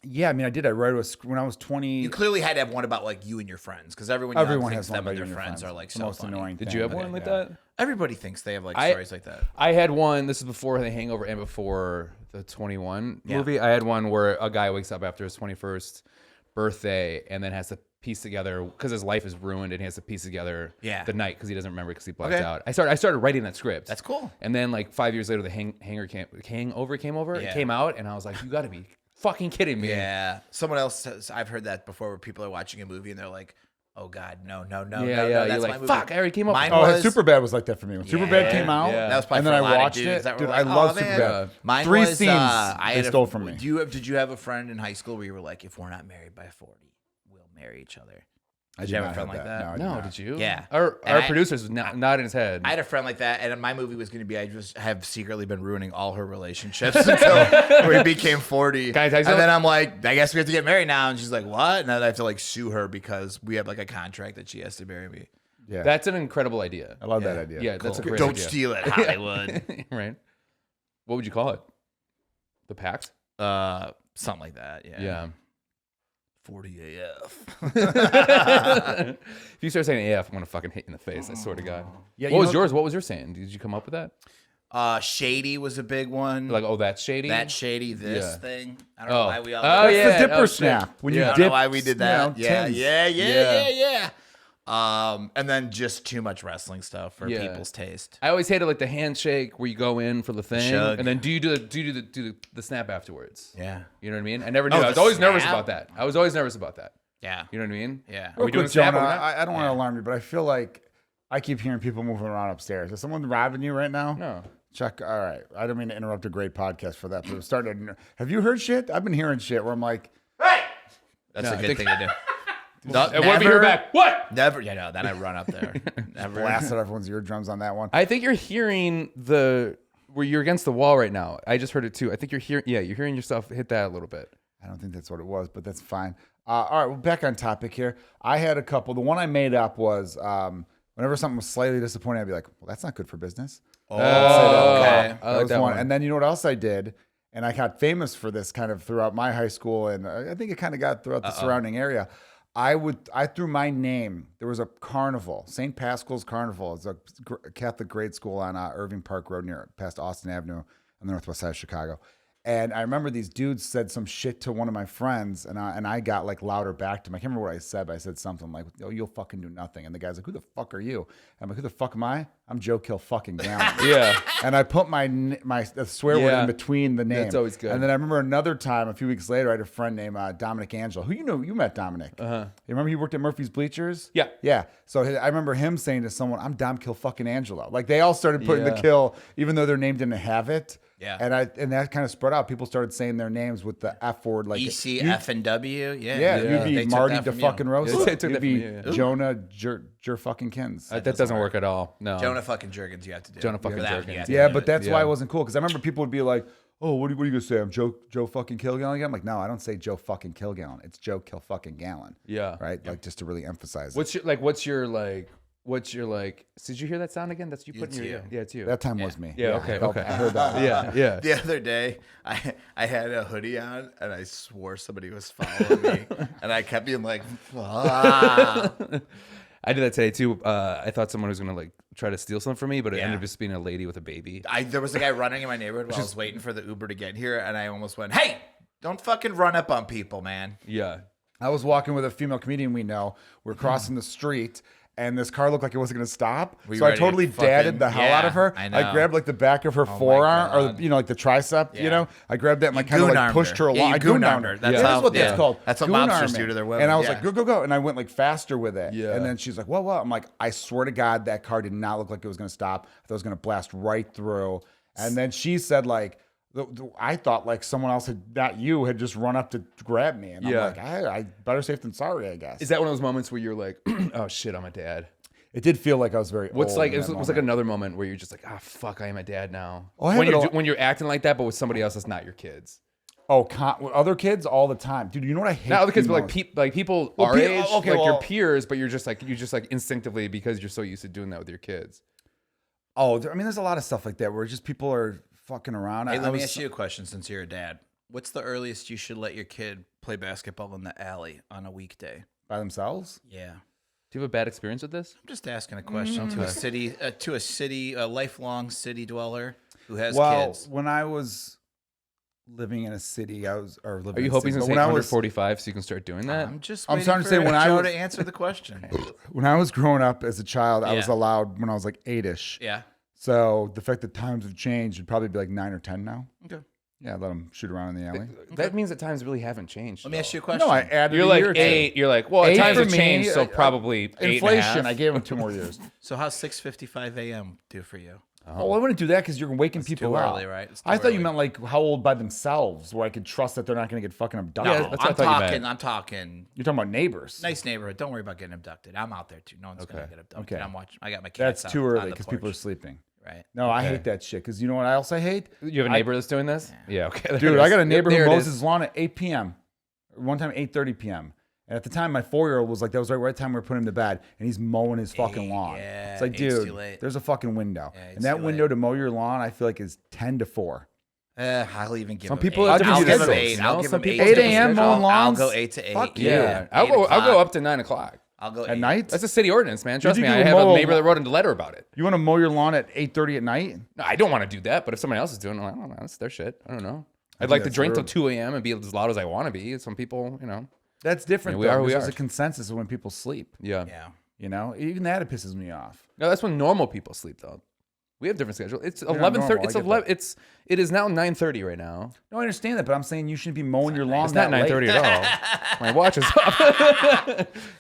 Yeah, I mean, I did. I wrote when I was 20. you clearly had to have one about like you and your friends, because everyone Everyone thinks has one them and about their you and your friends friends. are like The so most funny. annoying Did thing. you have one like that? Everybody thinks they have like stories like that. I had one. This is before The Hangover and before the 21 Yeah. movie. I had one where a guy wakes up after his 21st birthday and then has to piece together, because his life is ruined, and he has to piece together the night because he doesn't remember because he blacked Okay. out. I started writing that script. That's cool. And then like 5 years later, the Hangover came over. Yeah. It came out, and I was like, you got to be fucking kidding me. Yeah. Someone else says, I've heard that before, where people are watching a movie and they're like, oh God, no, Yeah, no, You're that's like, my movie. fuck, I already came up with Mine Oh, was, Superbad was like that for me. When Superbad came out, yeah. That was probably and then for a I lot watched of dudes it. that were Dude, like, I love oh, man. Superbad. Mine 3 was, scenes I they had stole from me. Did you have a friend in high school where you were like, if we're not married by 40, we'll marry each other? Did you have a not friend have like that? No, did did you? Yeah. Our And producer's was nodding his head. I had a friend like that, and my movie was going to be I just have secretly been ruining all her relationships until we became 40. Guys, and then I'm like, I guess we have to get married now. And she's like, what? And then I have to like sue her because we have like a contract that she has to marry me. Yeah, That's an incredible idea. I love that idea. Yeah, that's a great Don't idea. steal it, Hollywood. Right. What would you call it? The Pact? Something like that. Yeah. Yeah. 40 AF. If you start saying AF, I'm gonna fucking hit you in the face. I swear to God. Yeah, What was yours? What was your saying? Did you come up with that? Shady was a big one. Like, oh, that's shady. That shady this Yeah. thing. I don't know why we all. That's yeah. the dipper Oh, shit. snap. When Yeah. you I don't dip, know why we did that. tins. Yeah. And then just too much wrestling stuff for Yeah. people's taste. I always hated like the handshake where you go in for the thing, Shug. and then do you do the snap afterwards? Yeah. You know what I mean? I never knew. Oh, I was the always nervous snap? about that. I was always nervous about that. Yeah. You know what I mean? Yeah. Are we Real doing quick, snap? Jonah, Or not? I don't want to alarm you, but I feel like I keep hearing people moving around upstairs. Is someone robbing you right now? No. Chuck, all right. I don't mean to interrupt a great podcast for that, but it started. Have you heard shit? I've been hearing shit where I'm like, That's No, a I good think- thing to do. And what if you hear back? What? Never. Yeah, no. Then I run up there. Never. blasted everyone's eardrums on that one. I think you're hearing where you're against the wall right now. I just heard it too. I think you're hearing. Yeah, you're hearing yourself hit that a little bit. I don't think that's what it was, but that's fine. All right, well, back on topic here. I had a couple. The one I made up was whenever something was slightly disappointing, I'd be like, well, that's not good for business. Okay. That I like was that one. And then you know what else I did? And I got famous for this kind of throughout my high school, and I think it kind of got throughout the surrounding area. I threw my name. There was a carnival, St. Pascal's Carnival. It's a Catholic grade school on Irving Park Road near past Austin Avenue on the northwest side of Chicago. And I remember these dudes said some shit to one of my friends, and I got like louder back to him. I can't remember what I said, but I said something like, "Oh, you'll fucking do nothing." And the guy's like, "Who the fuck are you?" And I'm like, "Who the fuck am I? I'm Joe Kill fucking Gallen." Yeah. And I put my swear word Yeah. in between the name. That's always good. And then I remember another time, a few weeks later, I had a friend named Dominic Angelo, who you met Dominic. You remember he worked at Murphy's Bleachers? Yeah. Yeah. So I remember him saying to someone, "I'm Dom Kill fucking Angelo." Like they all started putting the Yeah. kill, even though their name didn't have it. Yeah. And that kind of spread out. People started saying their names with the F word, like EC, F, and W. Yeah. Yeah, Yeah. you'd They be took Marty that the from you. fucking Rosa. Yeah, they took You'd that be from you, yeah. Jonah Jur fucking Kins. That doesn't work at all. No. Jonah fucking Jergens, you have to do. Jonah fucking For that one, Jergens. you have to Yeah, do but it. that's Yeah. why it wasn't cool. Because I remember people would be like, oh, what are you gonna say? I'm Joe fucking Kilgallen again? I'm like, no, I don't say Joe fucking Kilgallen. It's Joe Kill fucking Gallen. Yeah. Right? Like just to really emphasize What's your did you hear that sound again? That's you putting your yeah, it's you. that time was me. Yeah, okay. I heard that. Yeah. The other day, I had a hoodie on and I swore somebody was following me, and I kept being like, "Ah." I did that today too. I thought someone was gonna like try to steal something from me, but it ended up just being a lady with a baby. There was a guy running in my neighborhood while I was waiting for the Uber to get here, and I almost went, "Hey, don't fucking run up on people, man." Yeah. I was walking with a female comedian we know. We're crossing the street. And this car looked like it wasn't going to stop. So I totally dadded the hell out of her. I grabbed like the back of her forearm or, like the tricep, I grabbed that and like kind of like pushed her along. I goon-armed her. That's what that's called. That's what mobsters do to their women. And I was like, go. And I went like faster with it. Yeah. And then she's like, what? I'm like, I swear to God, that car did not look like it was going to stop. I thought it was going to blast right through. And then she said like, I thought like someone else not you, had just run up to grab me. And I'm like, I better safe than sorry, I guess. Is that one of those moments where you're like, oh shit, I'm a dad? It did feel like I was very old. It was like another moment where you're just like, ah, fuck, I am a dad now. Oh, when you're acting like that, but with somebody else that's not your kids. Oh, other kids all the time, dude. You know what I hate? Not other kids, but like people our age, okay, your peers, but you're just like instinctively because you're so used to doing that with your kids. Oh, I mean, there's a lot of stuff like that where just people are fucking around. Hey, let me ask you a question since you're a dad. What's the earliest you should let your kid play basketball in the alley on a weekday? By themselves? Yeah. Do you have a bad experience with this? I'm just asking a question to a lifelong city dweller who has Well, kids. when I was living in a city, Are you hoping to say under 45 so you can start doing that? I'm just I'm waiting starting to for say when I Joe was- to answer the question. when I was growing up as a child, I was Yeah. allowed when I was like 8-ish. Yeah. So the fact that times have changed, it'd probably be like 9 or 10 now. Okay. Yeah, let them shoot around in the alley. That means that times really haven't changed. Let me ask you a question. No, I added You're a like year or two. 8. You're like, well, 8 times for have me, changed, so probably 8.5. Inflation. I gave them 2 more years. So how's 6:55 a.m. do for you? Oh, I wouldn't do that because you're waking people too up. early, right? It's too I thought you early. meant like how old by themselves, where I could trust that they're not going to get fucking abducted. Yeah, No, that's what I I'm thought you meant. talking. I'm talking. You're talking about neighbors. Nice neighborhood. Don't worry about getting abducted. I'm out there too. No one's gonna get abducted. Okay. I'm watching. I got my That's cats. too out early on the because people are porch. sleeping. Right. No, I hate that shit because you know what else I hate? You have a neighbor that's doing this? Yeah, okay. There Dude, it I is. got a neighbor There who it mows is. his lawn at 8 p.m. One time, 8:30 p.m. And at the time, my 4-year-old was like, that was right time we were putting him to bed, and he's mowing his fucking lawn. yeah, it's like, 8's too dude, late. there's a fucking window. Yeah, 8's and that too window late. to mow your lawn, I feel like is 10 to 4. I'll even give Some him people 8. have different I'll give him schedules, 8. you I'll know? give Some him people 8. have 8 a.m. mowing I'll lawns? go 8 to 8. Fuck Yeah. 8 I'll go o'clock. up to 9 o'clock. I'll go 8. At night? That's a city ordinance, man. Trust you me. do I have a mow a neighbor lawn? that wrote a letter about it. You want to mow your lawn at 8:30 at night? No, I don't want to do that, but if somebody else is doing it, I don't know. That's their shit. I don't know. I'd like to that's drink till rude. 2 a.m. and be as loud as I want to be. Some people, That's different. Yeah, we though, are who we because are. There's a consensus of when people sleep. Yeah. Yeah. You know, even that it pisses me off. No, that's when normal people sleep, though. We have different schedule. It's not 11:30. normal, It's I get 11. It is now 9:30 right now. No, I understand that, but I'm saying you shouldn't be mowing your lawn It's not that 9:30 late. at all. My watch is up.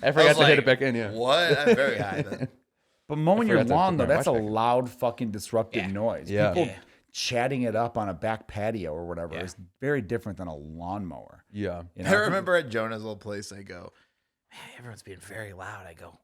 I forgot to hit it back in. Yeah. What? I'm very high then. But mowing your forgot to lawn, put though, my that's a watch back in. loud fucking disruptive noise. Yeah. People Yeah. chatting it up on a back patio or whatever Yeah. is very different than a lawnmower. Yeah. You I know? remember at Jonah's old place, I go, man, everyone's being very loud. I go,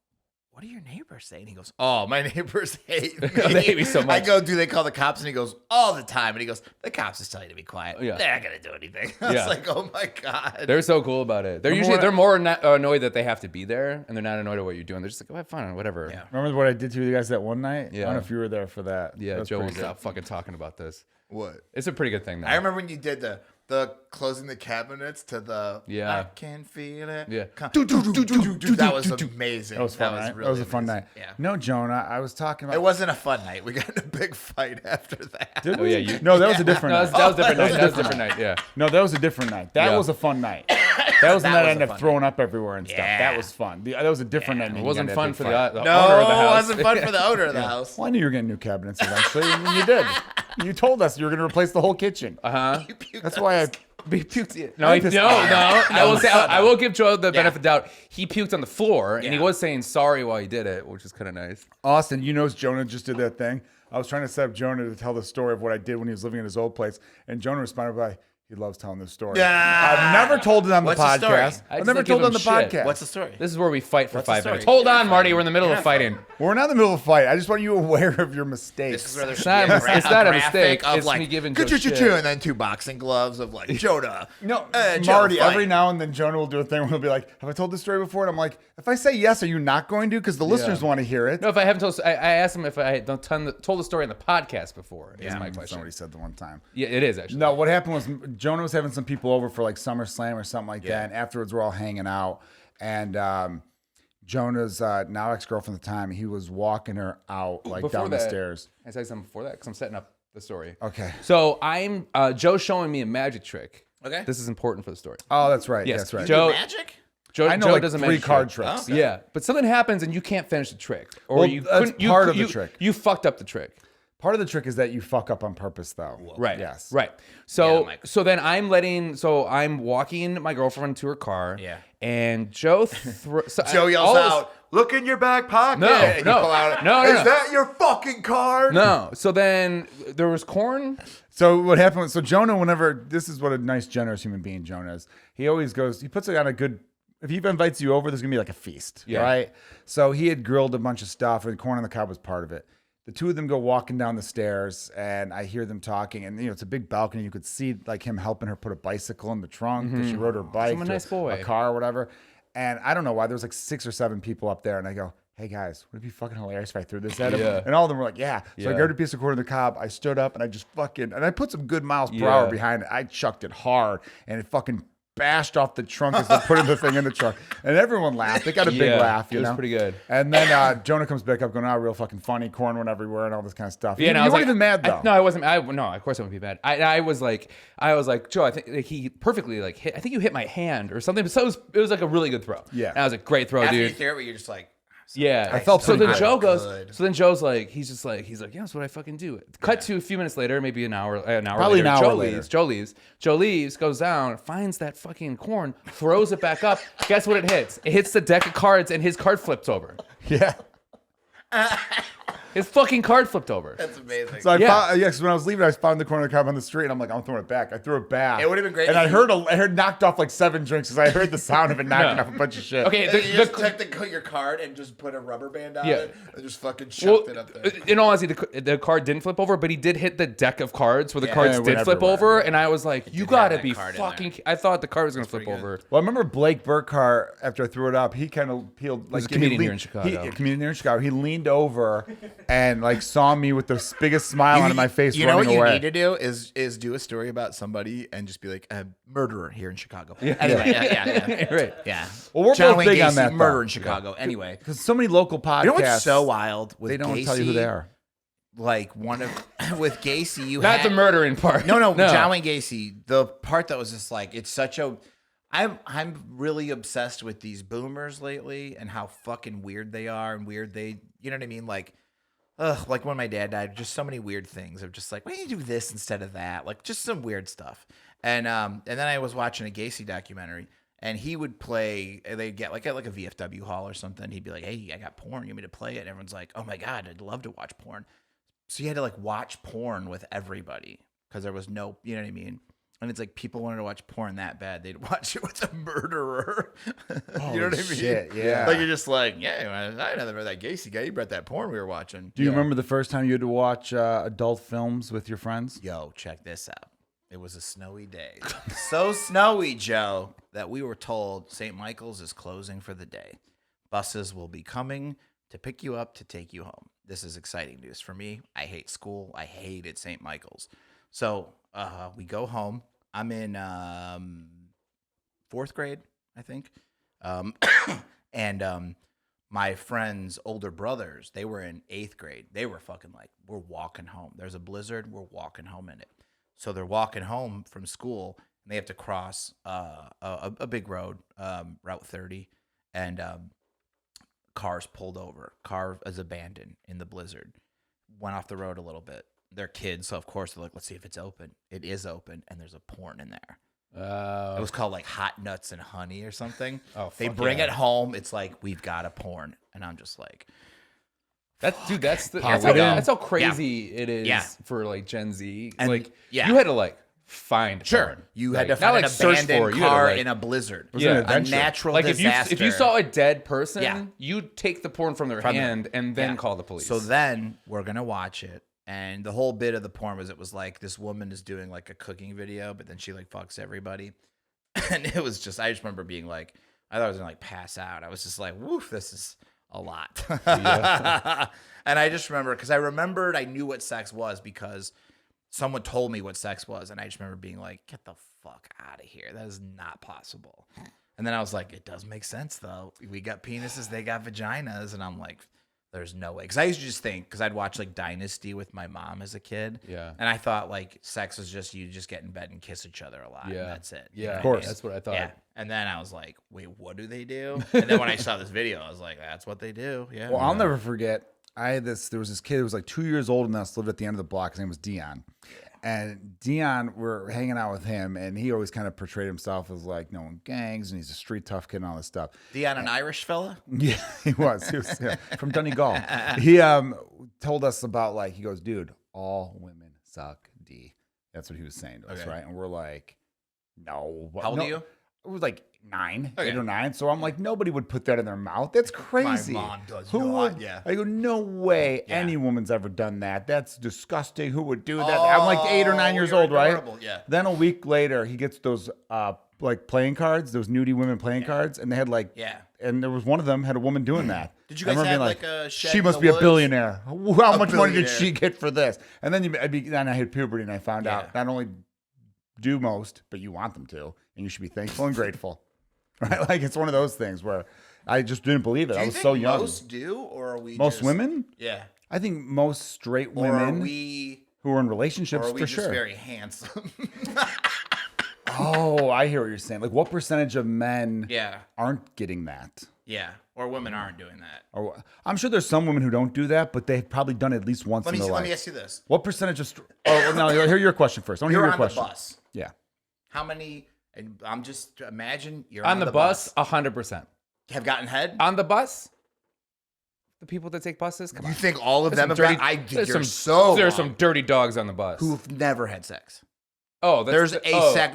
what do your neighbors say? And he goes, oh, my neighbors hate me. They hate me so I much. go, do they call the cops? And he goes, all the time. And he goes, the cops just tell you to be quiet. Yeah. They're not going to do anything. I Yeah. was like, oh my God. They're so cool about it. They're more annoyed that they have to be there, and they're not annoyed at what you're doing. They're just like, oh, have fun, whatever. Yeah. Remember what I did to you guys that one night? Yeah. I don't know if you were there for that. Yeah, That's Joe pretty won't good. stop fucking talking about this. What? It's a pretty good thing, though. I remember when you did the closing the cabinets to the Yeah. I can feel it. Yeah. That was amazing. That was fun, right? really That was a fun amazing. night. Yeah. No, Jonah, I was talking about. It wasn't a fun night. We got in a big fight after that. Did Oh, we? yeah, you- No, that was a different No, night. that was a different night. That was a different night. Yeah. No, that was a different night. That Yeah. was a fun night. That was the That night I was a ended up fun throwing up everywhere and stuff. Yeah. That was fun. That was a different night. It wasn't fun for the owner of the No, it house. wasn't fun for the owner of the house. Well, I knew you were getting new cabinets eventually, and you did. You told us you were going to replace the whole kitchen. Uh-huh. That's why I. No, I will give Joe the benefit of the doubt. He puked on the floor, and he Yeah. was saying sorry while he did it, which is kind of nice. Austin, you know Jonah just did that thing. I was trying to set up Jonah to tell the story of what I did when he was living in his old place, and Jonah responded by, He loves telling this story. I've never told it on the What's the story? podcast. I I've just never like told it give on the him shit. podcast. What's the story? This is where we fight for What's the 5 story? minutes. Hold on, Yeah, Marty. fight. We're in the middle of Yeah, fighting. We're not in the middle of a fight. I just want you aware of your mistakes. This is where there should not be a mis- it's not a graphic mistake. of It's like, me giving "Choo, Joe choo, choo, shit." choo," and then 2 boxing gloves of like Jonah. No, Joe, Marty, fight. every now and then Jonah will do a thing where he'll be like, have I told this story before? And I'm like, if I say yes, are you not going to? Because the listeners want to hear it. No, if I haven't told, I asked him if I had told the story on the podcast before. Is my question. Somebody said the one time. Yeah, it is actually. No, what happened was Jonah was having some people over for like SummerSlam or something like that. And afterwards, we're all hanging out. And Jonah's now ex-girlfriend at the time, he was walking her out like Before down the that- stairs. I said something before that because I'm setting up the story. Okay. So I'm Joe's showing me a magic trick. Okay. This is important for the story. Oh, that's right. Yes, That's right. Joe. Magic? Joe, I know Joe like does a 3 magic card trick. tricks. Oh. Yeah, but something happens and you can't finish the trick, or Well, you that's couldn't. part of the you, trick. You fucked up the trick. Part of the trick is that you fuck up on purpose, though. Right. Yes. Right. So Yeah, Mike. so then I'm walking my girlfriend to her car. Yeah. And Joe Joe yells out, "Look in your back pocket." No, And you no, pull out, no, Is no. that your fucking card? No. So then there was corn. So what happened was, so Jonah, whenever, this is what a nice, generous human being Jonah is. He always goes, he puts it on a good, if he invites you over, there's going to be like a feast, Yeah. right? So he had grilled a bunch of stuff, and corn on the cob was part of it. The two of them go walking down the stairs, and I hear them talking, and it's a big balcony. You could see like him helping her put a bicycle in the trunk because she rode her bike I'm a to nice boy. a car or whatever. And I don't know why, there was like 6 or 7 people up there, and I go, hey guys, would it be fucking hilarious if I threw this at him? Yeah. And all of them were like, yeah. So I Yeah. grabbed a piece of corn on the cob, I stood up, and I just and I put some good miles per Yeah. hour behind it. I chucked it hard, and it fucking bashed off the trunk as they're putting the thing in the trunk. And everyone laughed. They got a big Yeah, laugh, you it was know? pretty good. And then Jonah comes back up going, oh, real fucking funny. Corn went everywhere and all this kind of stuff. Yeah, you and I you was weren't like, even mad, though. No, I wasn't. No, of course I wouldn't be mad. I was like, Joe, I think like, he perfectly like hit. I think you hit my hand or something. So it was like a really good throw. Yeah. And I was like, great throw, After you dude. threw it, you're just like, Yeah, I felt so. pretty Then good. Joe goes. Good. So then Joe's like, he's like, yeah, that's what I fucking do. Cut to a few minutes later, maybe an hour Probably later. an hour Joe later. leaves. Joe leaves, goes down, finds that fucking corn, throws it back up. Guess what it hits? It hits the deck of cards, and his card flips over. Yeah. His fucking card flipped over. that's amazing. So I Yeah. found, because when I was leaving, I found the corn on the cob on the street, and I'm like, I'm throwing it back. I threw it back. It would've been great And if I heard knocked off like 7 drinks because I heard the sound of it knocking off a bunch of shit. Okay, And you just took your card and just put a rubber band on Yeah. it and just fucking well, chucked it up there. in all honesty, the card didn't flip over, but he did hit the deck of cards where the Yeah, cards it did went flip everywhere. over, and I was like, you did have gotta that be card in fucking. there. I thought the card was gonna flip pretty good. over. Well, I remember Blake Burkhart, after I threw it up, he kind of peeled. Like, a comedian here in Chicago. A comedian here in Chicago. He leaned over and like saw me with the biggest smile on my face You know running what you away. need to do is do a story about somebody and just be like a murderer here in Chicago. Anyway, yeah. Right. Yeah. Well, we're John both Wayne big on Gacy, that, though. murder in Chicago. Anyway, Because so many local podcasts. you know what's so wild with They don't Gacy? tell you who they are. Like one of with Gacy, you Not had, the murdering part. No, John Wayne Gacy. The part that was just like it's such a. I'm really obsessed with these boomers lately and how fucking weird they are and weird they. You know what I mean? Like when my dad died, just so many weird things of just like, why don't you do this instead of that? Like just some weird stuff. And then I was watching a Gacy documentary, and he would play. They'd get like at like a VFW hall or something. He'd be like, "Hey, I got porn. You want me to play it?" And everyone's like, "Oh my god, I'd love to watch porn." So you had to like watch porn with everybody because there was no, you know what I mean? And it's like people wanted to watch porn that bad, they'd watch it with a murderer. You know what I mean? Shit, yeah. Like you're just like, yeah, I never met that Gacy guy. He brought that porn we were watching. Do you remember the first time you had to watch adult films with your friends? Yo, check this out. It was a snowy day. So snowy, Joe, that we were told St. Michael's is closing for the day. Buses will be coming to pick you up to take you home. This is exciting news for me. I hate school. I hated St. Michael's. So we go home. I'm in 4th grade, I think. And my friend's older brothers, they were in 8th grade. They were fucking like, we're walking home. There's a blizzard. We're walking home in it. So they're walking home from school, and they have to cross a big road, Route 30, and cars pulled over. Car is abandoned in the blizzard. Went off the road a little bit. They're kids, so of course they're like, let's see if it's open. It is open, and there's a porn in there. It was called like Hot Nuts and Honey or something. Oh, they fuck bring yeah. it home. It's like, we've got a porn. And I'm just like, That's Pop it in. that's how crazy it is Yeah. for like Gen Z. And- like yeah. you had to like find Sure. porn. You Like, had to not find like an search for abandoned it. You had to, car like- in a blizzard. an Yeah. A adventure. natural Like disaster. if you saw a dead person, Yeah. you'd take the porn from their hand and then call the police. So then we're going to watch it. And the whole bit of the porn was, it was like this woman is doing like a cooking video, but then she like fucks everybody. And it was just, I just remember being like, I thought I was going to like pass out. I was just like, woof, this is a lot. And I just remember, because I remembered I knew what sex was because someone told me what sex was. And I just remember being like, get the fuck out of here. That is not possible. And then I was like, it does make sense though. We got penises, they got vaginas. And I'm like, there's no way. Because I used to just think, because I'd watch like Dynasty with my mom as a kid. Yeah. And I thought like sex was just you just get in bed and kiss each other a lot. Yeah. And that's it. Yeah, You of know what I course. mean? That's what I thought. Yeah. And then I was like, wait, what do they do? And then when I saw this video, I was like, that's what they do. Yeah. Well, I'll never forget. There was this kid who was like 2 years old and us, lived at the end of the block. His name was Dion. And Dion, we're hanging out with him, and he always kind of portrayed himself as like knowing gangs, and he's a street tough kid and all this stuff. Dion, an Irish fella? Yeah, he was. He was from Donegal. He told us about like, he goes, dude, all women suck D. That's what he was saying to us, Okay. right? And we're like, no. How old no. are you? It was like 8 Okay. or 9. So I'm like, nobody would put that in their mouth. That's crazy. mom does Who not, would? yeah. I go, no way Yeah. any woman's ever done that. That's disgusting. Who would do that? I'm like 8 or 9 years you're old, adorable. right? Yeah. Then a week later, he gets those like playing cards, those nudie women playing cards, and they had like, Yeah. and there was one of them had a woman doing that. Did you I guys remember have, being like, a shed she in must the be a woods? billionaire. How much money did billionaire. she get for this? And then then I hit puberty and I found Yeah. out not only do most, but you want them to, and you should be thankful and grateful. Right? Like it's one of those things where I just didn't believe it. Do I you was think so young. most do, or are we Most just, women? Yeah. I think most straight Or are women we, who are in or relationships are we for just sure. very handsome? Oh, I hear what you're saying. Like what percentage of men Yeah. aren't getting that? Yeah. Or women aren't doing that. Or I'm sure there's some women who don't do that, but they've probably done it at least once Let in me their let life. me ask you this. What percentage of? Oh no, hear your question first. I want to hear You're your on question. the bus. Yeah. How many? And I'm just imagine you're on the bus, 100%. Have gotten head. On the bus, the people that take buses, come You on. think all of There's them some have dirty- got? I think there's you're some- so There's wrong. some dirty dogs on the bus. who've never had sex. Oh, that's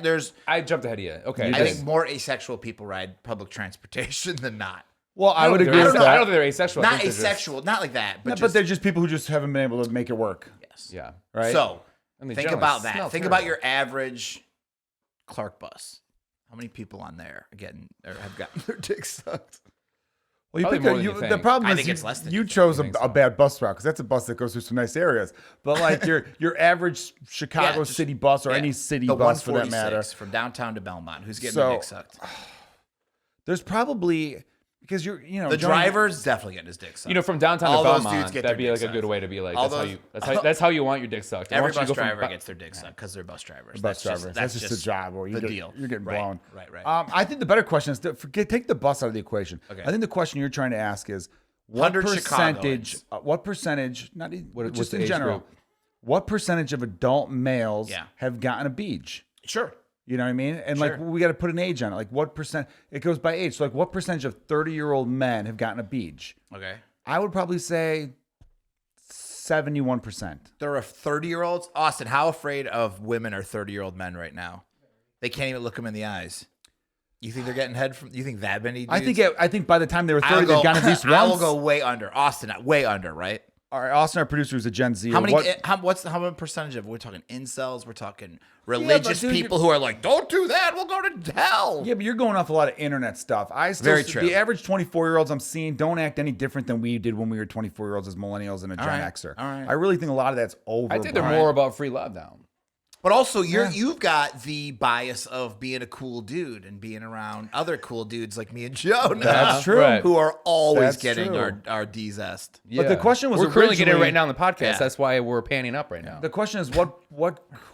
There's I jumped ahead of you. Okay. I think more asexual people ride public transportation than not. Well, I would don't agree think with they're- I don't that. think they're asexual. I Not think they're just- asexual, not like that, but No, just but they're just people who just haven't been able to make it work. yes. Yeah. Right. So And they think generally about that. smell Think terrible. about your average Clark bus. How many people on there are getting or have gotten their dicks sucked? Well, Probably more than you the think. problem I is think it's less than you you chose think a bad bus route because that's a bus that goes through some nice areas. But like your average Chicago just- city bus or Yeah, any city the bus for that 146 matter, from downtown to Belmont. Who's getting So, their dick sucked? there's probably because the The driver's definitely getting his dick sucked. You know, from downtown All to those Belmont, dudes get that'd their be like dick a good sucked. way to be like, All that's, those- that's how you want your dick sucked. And every once you bus go from driver Be- gets their dick sucked because they're bus drivers. bus drivers. That's just a job where the deal. You're getting Right, blown. right. I think the better question is take the bus out of the equation. Okay. I think the question you're trying to ask is what 100 percentage? Chicagoans. What percentage? Not what's just the in age general. group? What percentage of adult males Yeah. have gotten a beach? Sure. You know what I mean? And like Sure. we got to put an age on it. Like what percent? It goes by age. So like what percentage of 30-year-old men have gotten a beach? Okay. I would probably say 71%. There are 30-year-olds. Austin, how afraid of women are 30-year-old men right now? They can't even look them in the eyes. You think they're getting head from? You think that many? Dudes? I think by the time they were 30, I'll they've gotten at least once. I will go way under. Austin, way under, right? Austin, our producer, is a Gen Z. How many? What- How many percentage of? We're talking incels. We're talking religious dude, people who are like, "Don't do that. We'll go to hell." Yeah, but you're going off a lot of internet stuff. Very true. The average 24-year-olds I'm seeing don't act any different than we did when we were 24-year-olds as millennials and a Gen right, Xer. all right. I really think a lot of that's over. I think they're more about free love now. But also, you've got the bias of being a cool dude and being around other cool dudes like me and Joe now, That's true. Right. who are always That's getting true. our D's est. But the question was we're currently getting it originally- right now on the podcast. Yeah. That's why we're panning up right now. The question is what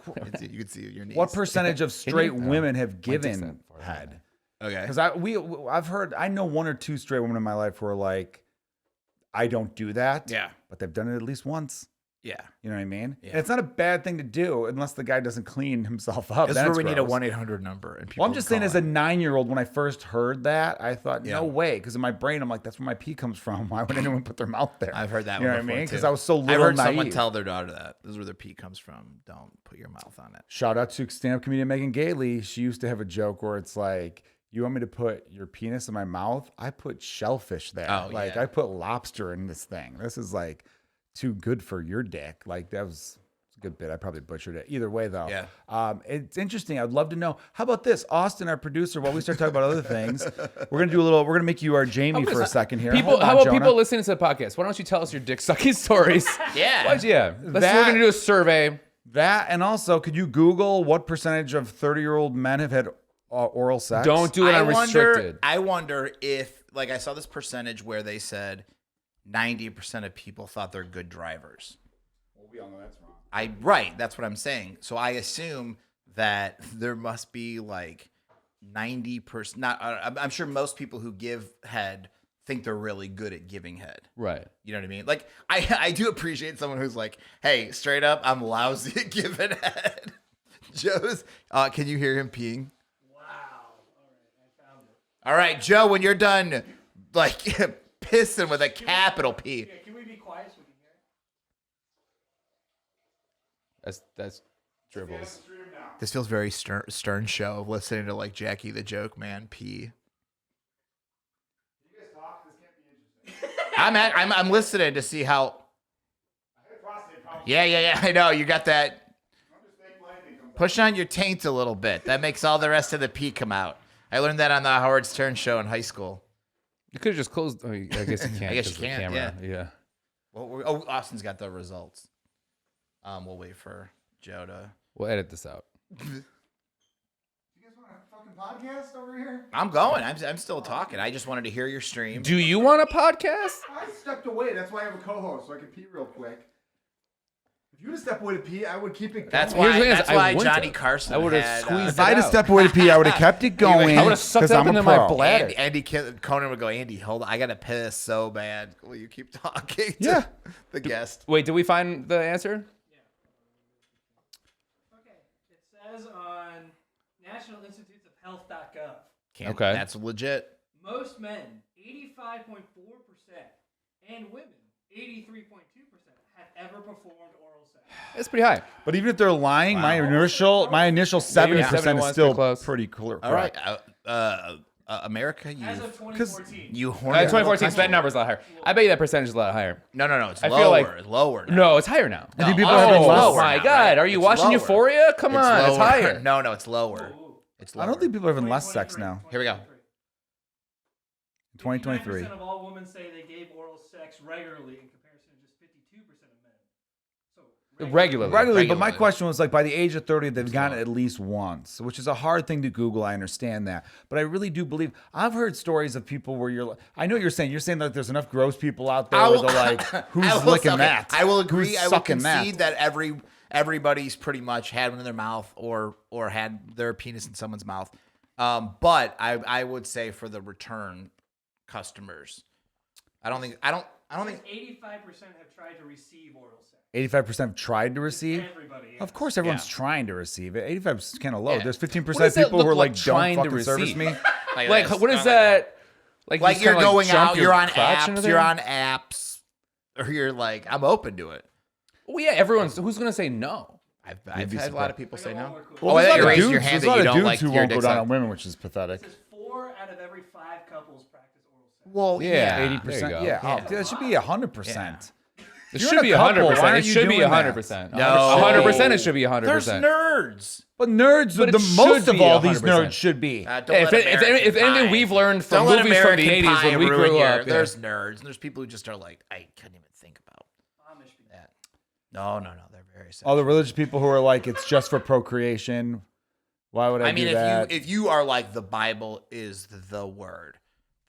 You can see your knees. what percentage of straight you? women have takes given that far. head? Okay. Because I know one or two straight women in my life who are like, I don't do that. Yeah. But they've done it at least once. Yeah. You know what I mean? Yeah. And it's not a bad thing to do unless the guy doesn't clean himself up. This is where we need a 1-800 number. And people Well, I'm just saying, call as a in. 9-year-old, when I first heard that, I thought, Yeah. no way. Because in my brain, I'm like, that's where my pee comes from. Why would anyone put their mouth there? I've heard that You know one what I before, mean? Because too. I was so I've little heard naive. someone tell their daughter that. This is where their pee comes from. Don't put your mouth on it. Shout out to stand-up comedian Megan Gailey. She used to have a joke where it's like, you want me to put your penis in my mouth? I put shellfish there. Oh, like, yeah. I put lobster in this thing. This is like too good for your dick. Like, that was a good bit. I probably butchered it. Either way, though. Yeah. It's interesting. I'd love to know. How about this? Austin, our producer, while we start talking about other things, we're going to make you our Jamie for a second here. People, Hold on, how about Jonah. people listening to the podcast? Why don't you tell us your dick sucking stories? Yeah. We're That- gonna do a survey. That, and also, could you Google what percentage of 30-year-old men have had oral sex? Don't do it unrestricted. I wonder if, like, I saw this percentage where they said 90% of people thought they're good drivers. Well, we all know that's wrong. Right, that's what I'm saying. So I assume that there must be like 90%. I'm sure most people who give head think they're really good at giving head. Right. You know what I mean? Like, I do appreciate someone who's like, hey, straight up, I'm lousy at giving head. Joe's, can you hear him peeing? Wow. All right, I found it. All right, Joe, when you're done, like, pissing with a capital P. Yeah, can we be quiet so we can hear it? That's dribbles. This feels very stern show of listening to, like, Jackie the Joke Man pee. You guys talk? This can't be interesting. I'm listening to see how. I had a prostate problem. Yeah. I know you got that. I'm just fake lightning comes Push on your taint a little bit. That makes all the rest of the pee come out. I learned that on the Howard Stern show in high school. You could have just closed. Oh, I guess you can't. I guess 'cause you of the can't, camera. Yeah. Well, Austin's got the results. We'll wait for Joe to. We'll edit this out. You guys want a fucking podcast over here? I'm going. I'm still talking. I just wanted to hear your stream. Do you want a podcast? I stepped away. That's why I have a co-host, so I can pee real quick. If you would have stepped away to pee, I would keep it going. That's Here's the why. thing is, That's I why wouldn't Johnny have. Carson. I would've had, squeezed If I had out. stepped away to pee, I would have kept it going. I would've sucked 'cause it up I'm a into my pro. bladder. Andy Conan would go, Andy, hold on. I got to piss so bad. Will you keep talking to Yeah. the guest? Wait, did we find the answer? Okay. It says on National Institutes of Health.gov, Okay. That's legit. most men, 85.4%, and women, 83.2%, have ever performed oral sex. It's pretty high. But even if they're lying, my initial 70% is still pretty clear. All right. America, you As of 2014. you horny. 2014 spent numbers a lot higher. I bet you that percentage is a lot higher. No. It's I lower. feel like- lower. Now. No, it's higher now. I think people Oh, are having it's less. Oh lower my now, God! right? Are you It's watching lower. Euphoria? Come on, it's lower. higher. No, it's lower. Ooh. It's lower. I don't think people are having less sex now. Here we go. 2023. 59% of all women say they gave oral sex regularly in comparison to just 52% of men. So Regularly. But my question was like, by the age of 30, they've gotten low. it at least once, which is a hard thing to Google. I understand that, but I really do believe I've heard stories of people where I know what you're saying. You're saying that there's enough gross people out there where they're like, who's licking that? I will agree. Who's I will sucking concede that everybody's pretty much had one in their mouth or had their penis in someone's mouth. But I would say for the return customers, I don't think 85% have tried to receive oral sex. 85% have tried to receive. Everybody. Of course, everyone's Yeah. trying to receive it. 85 is kind of low. Yeah. There's 15% What does that people who are look like, like, don't trying to fucking service receive? me. Like, this, what is not that? Like you just you're kinda, going jump out, your you're on crotch into apps, there? you're on apps, or you're like, I'm open to it. Well, yeah, everyone's. Who's gonna say no? I've be had a lot of surprised. people say no. Well, I there's thought a you lot of raised dudes, your hand there's a that lot you of don't dudes like who your won't go dick down sucked. on women, which is pathetic. It says 4 out of every 5 couples practice oral sex. Well, Yeah. 80%. there you Yeah, go. Oh, that should be 100%. It You're should in a be couple, why 100%. aren't It you should be doing that? 100%. No. 100%. It should be There's 100%. nerds. But nerds, But it the most should of be all these 100%. nerds should be. Don't If, let if American anything Pie- we've learned from don't let movies from the American 80s when Pie we ruin grew your- up. There's nerds, and there's people who just are like, I couldn't even think about Amish people. that. No, they're very sad. All the religious people who are like, it's just for procreation. Why would I I mean, do that? if you are like the Bible is the word,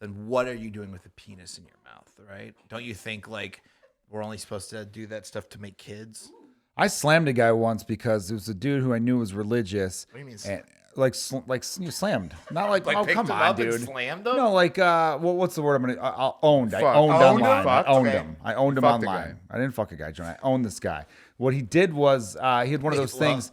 then what are you doing with a penis in your mouth, right? Don't you think like we're only supposed to do that stuff to make kids? I slammed a guy once because it was a dude who I knew was religious. What do you mean And you slammed. Not like, oh, picked come him on, up and dude. slammed him? No, like, what's the word I'm gonna? Owned. I Fuck. owned Owned online. him? I owned Okay. him. I owned him fucked the online. guy. I didn't fuck a guy, John. I owned this guy. What he did was he had one of those things.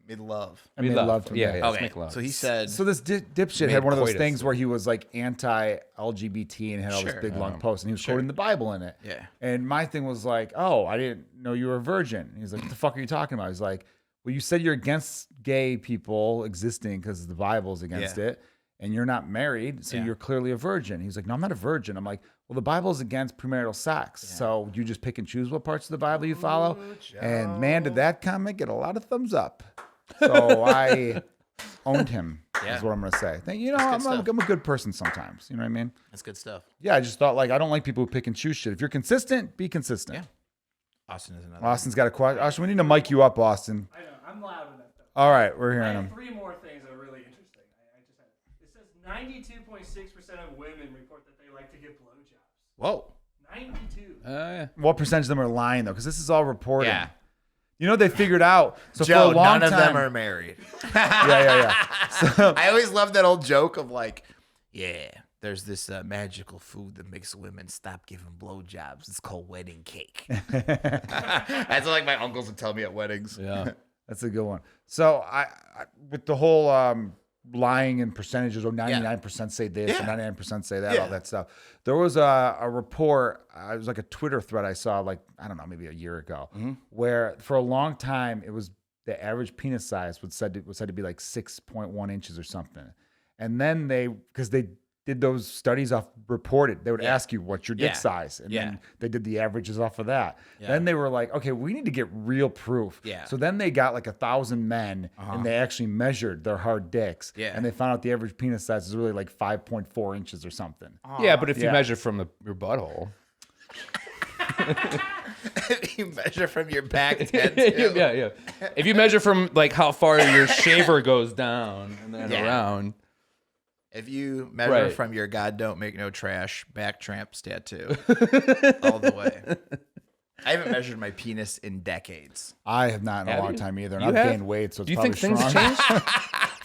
Made love. I made love to him. Yeah, yeah. Okay. Make love. So he said. So this dipshit Made had one of those coitus. things where he was like anti-LGBT and had all this Sure. big long posts, and he was quoting the Bible in it. Yeah. And my thing was like, oh, I didn't know you were a virgin. And he's like, what the fuck are you talking about? He's like, well, you said you're against gay people existing because the Bible's against Yeah. it, and you're not married, so Yeah. you're clearly a virgin. He's like, no, I'm not a virgin. I'm like, well, the Bible's against premarital sex, so you just pick and choose what parts of the Bible you follow. And man, did that comment get a lot of thumbs up. So I owned him, Yeah. is what I'm going to say. You know, That's good I'm stuff. a good person sometimes. You know what I mean? That's good stuff. Yeah, I just thought, like, I don't like people who pick and choose shit. If you're consistent, be consistent. Yeah. Austin is another. Austin's got a question. Austin, we need to mic you up, Austin. I know. I'm loud enough though. All right, we're I hearing have him. 3 more things that are really interesting. I just had. It says 92.6% of women report that they like to give blowjobs. Whoa. 92. Yeah. What percentage of them are lying, though? Because this is all reported. Yeah. You know, they figured out. So Joe, for a long none of time, them are married. Yeah. So, I always love that old joke of like, yeah, there's this magical food that makes women stop giving blowjobs. It's called wedding cake. That's what, like my uncles would tell me at weddings. Yeah. that's a good one. So I with the whole lying in percentages, or 99% say this, or Yeah. 99% say that, all Yeah. that stuff. There was a report. It was like a Twitter thread I saw, like, I don't know, maybe a year ago, where for a long time it was the average penis size was said to be like 6.1 inches or something. And then because they did those studies off reported, they would ask you what's your dick Yeah. size, and Yeah. then they did the averages off of that. Yeah. Then they were like, okay, we need to get real proof. Yeah. So then they got like 1,000 men, and they actually measured their hard dicks. Yeah. And they found out the average penis size is really like 5.4 inches or something. Yeah, but if you Yeah. measure from your butthole. You measure from your back tattoo. yeah. If you measure from like how far your shaver goes down and then Yeah. around. If you measure Right. from your God don't make no trash back tramps tattoo all the way. I haven't measured my penis in decades. I have not in a Have long you? time either. And You I've have? gained weight, so it's Do you probably think things stronger.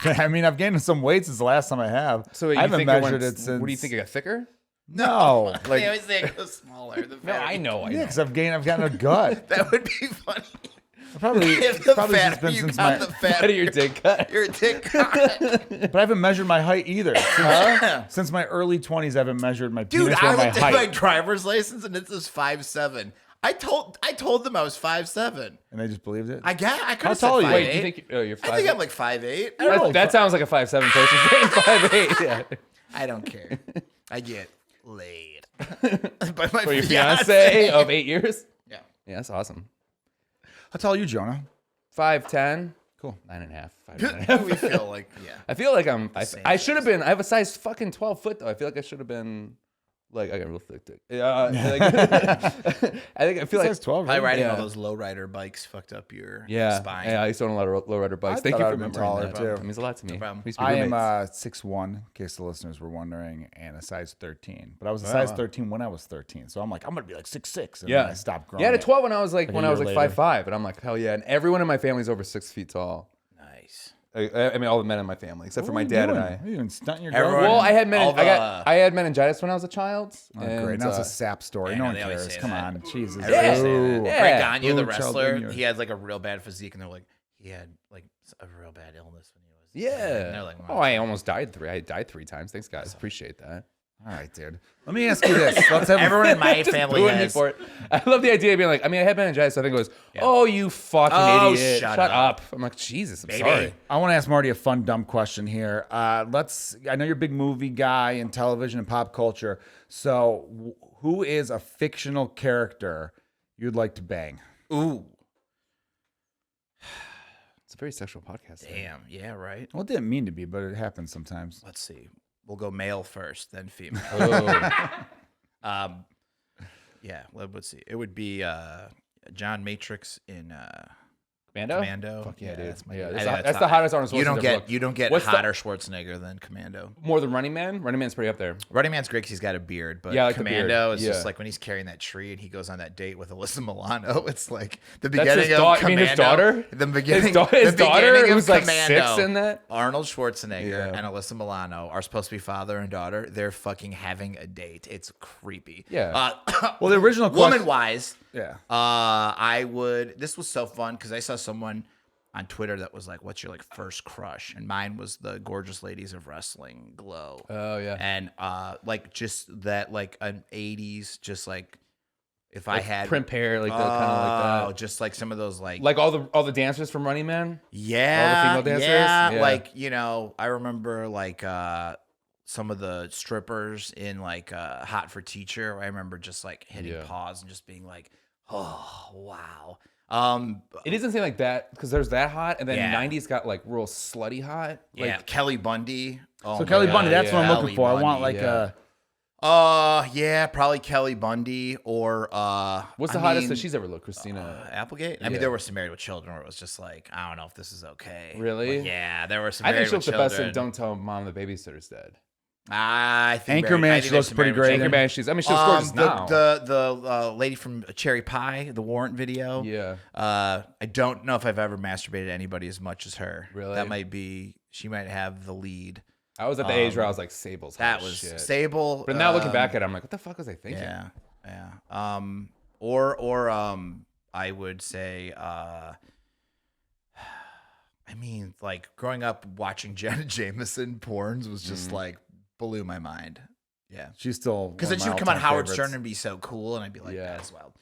changed? I mean, I've gained some weight since the last time I have. So I you haven't think measured it, it since. What do you think? It got thicker? No, They like, always say it goes smaller. The No, I know. yeah, because I've gotten a gut. That would be funny. Probably, If the probably just fatter been you since got, my. the Out fatter of your dick cut. your dick got. But I haven't measured my height either. Since my early 20s, I haven't measured my Dude, penis I or my looked at my height. driver's license and it says 5'7". I told them I was 5'7". And they just believed it. I could How have tall said are 5'8". you? Wait, do you think you're 5'8"? I think I'm like 5'8". That sounds like a 5'7" person saying 5'8". Yeah. I don't care. I get laid by my For your fiance. fiance of 8 years? Yeah. Yeah, that's awesome. How tall are you, Jonah? 5'10". Cool. 9.5. 5'9". We feel like I feel like Same I should have been. I have a size fucking 12 foot though. I feel like I should have been. Like I got real thick dick. Yeah. I feel like Size 12, Probably right? riding Yeah. all those lowrider bikes fucked up your yeah. spine. Yeah, I used to own a lot of lowrider bikes. I Thank thought you I for would've been remembering taller, that. too. It means a lot to me. problem. We used to be I am roommates. 6'1", in case the listeners were wondering, and a size 13. But I was a size 13 when I was 13, so I'm like, I'm gonna be like 6'6", and then I stopped growing. Yeah, at it. 12 when I was like a when I was year like later. 5'5", and I'm like hell yeah. And everyone in my family is over 6 feet tall. Nice. I mean all the men in my family except for What my are you dad and doing? I. Are you even stunting your Everyone- girlfriend? Well, I had All the- I had meningitis when I was a child. Oh, and, great. Now it's a sap story. I No know, one they always cares. say Come that. on. Jesus. Everybody say Ooh. that. Yeah. Greg Gagne, the Ooh, child wrestler, linear. he has like a real bad physique, and they're like, he had like a real bad illness when he was. yeah. And they're like, Oh, I almost died I died 3 times. Thanks guys. Appreciate that. All right, dude. Let me ask you this. Let's have Everyone in my Just family booing me has. for it. I love the idea of being like, I mean, I had meningitis. So I think it was, oh, you fucking Oh, idiot. shut Shut up. up. I'm like, Jesus, I'm Baby. sorry. I want to ask Marty a fun, dumb question here. I know you're a big movie guy in television and pop culture. So, who is a fictional character you'd like to bang? Ooh, It's a very sexual podcast. damn. Yeah, right. Well, it didn't mean to be, but it happens sometimes. Let's see. We'll go male first, then female. Oh. Yeah. Let's see. It would be John Matrix in Commando. Fuck yeah, dude. that's my Yeah, dude. that's, I the, think that's the hottest Arnold Schwarzenegger. You don't get What's the- hotter Schwarzenegger than Commando. More than Running Man? Running Man's pretty up there. Running Man's great because he's got a beard, but Yeah, I like the beard. Commando is Yeah. just like when he's carrying that tree and he goes on that date with Alyssa Milano. It's like the That's beginning his of daughter. Commando. You mean his daughter? The beginning. His the daughter, beginning of who's like Commando, 6 in that? Arnold Schwarzenegger Yeah. and Alyssa Milano are supposed to be father and daughter. They're fucking having a date. It's creepy. Yeah. Well, the original question, Woman wise, yeah. I would. This was so fun because I saw someone on Twitter that was like, "What's your like first crush?" And mine was the gorgeous ladies of wrestling, Glow. Oh, yeah. And like just that like an '80s, just like if I Like had print hair, like the kind of like that. just like some of those like Like all the dancers from Running Man? yeah, female dancers? yeah, Yeah. like I remember like some of the strippers in like Hot for Teacher. I remember just like hitting Yeah. pause and just being like, oh wow. It doesn't seem like that because there's that hot, and then Yeah. 90s got like real slutty hot. Like, Yeah, Kelly Bundy. Oh So my Kelly God. Bundy, that's what I'm yeah. looking for. I want Bundy, like yeah. yeah, probably Kelly Bundy or what's the hottest that she's ever looked? Christina. Applegate? I Yeah. mean, there were some Married with Children where it was just like, I don't know if this is okay. Really? But yeah, there were some I Married think she with looks the best Children. in Don't Tell Mom the Babysitter's Dead. I think Anchorman, Married- I she think looks there's pretty some Married great. with in. Anchorman, I mean, she looks gorgeous Children. now. The lady from Cherry Pie, the Warrant video. Yeah. I don't know if I've ever masturbated to anybody as much as her. Really? That might be. She might have the lead. I was at the age where I was like, Sable's hot That as was shit. Sable. But now looking back at it, I'm like, what the fuck was I thinking? Yeah, yeah. Or I would say, I mean, like growing up watching Janet Jameson porns was just like blew my mind. Yeah, She's still because one then of she my would come on all-time Howard favorites. Stern and be so cool, and I'd be like, Yeah. that as well.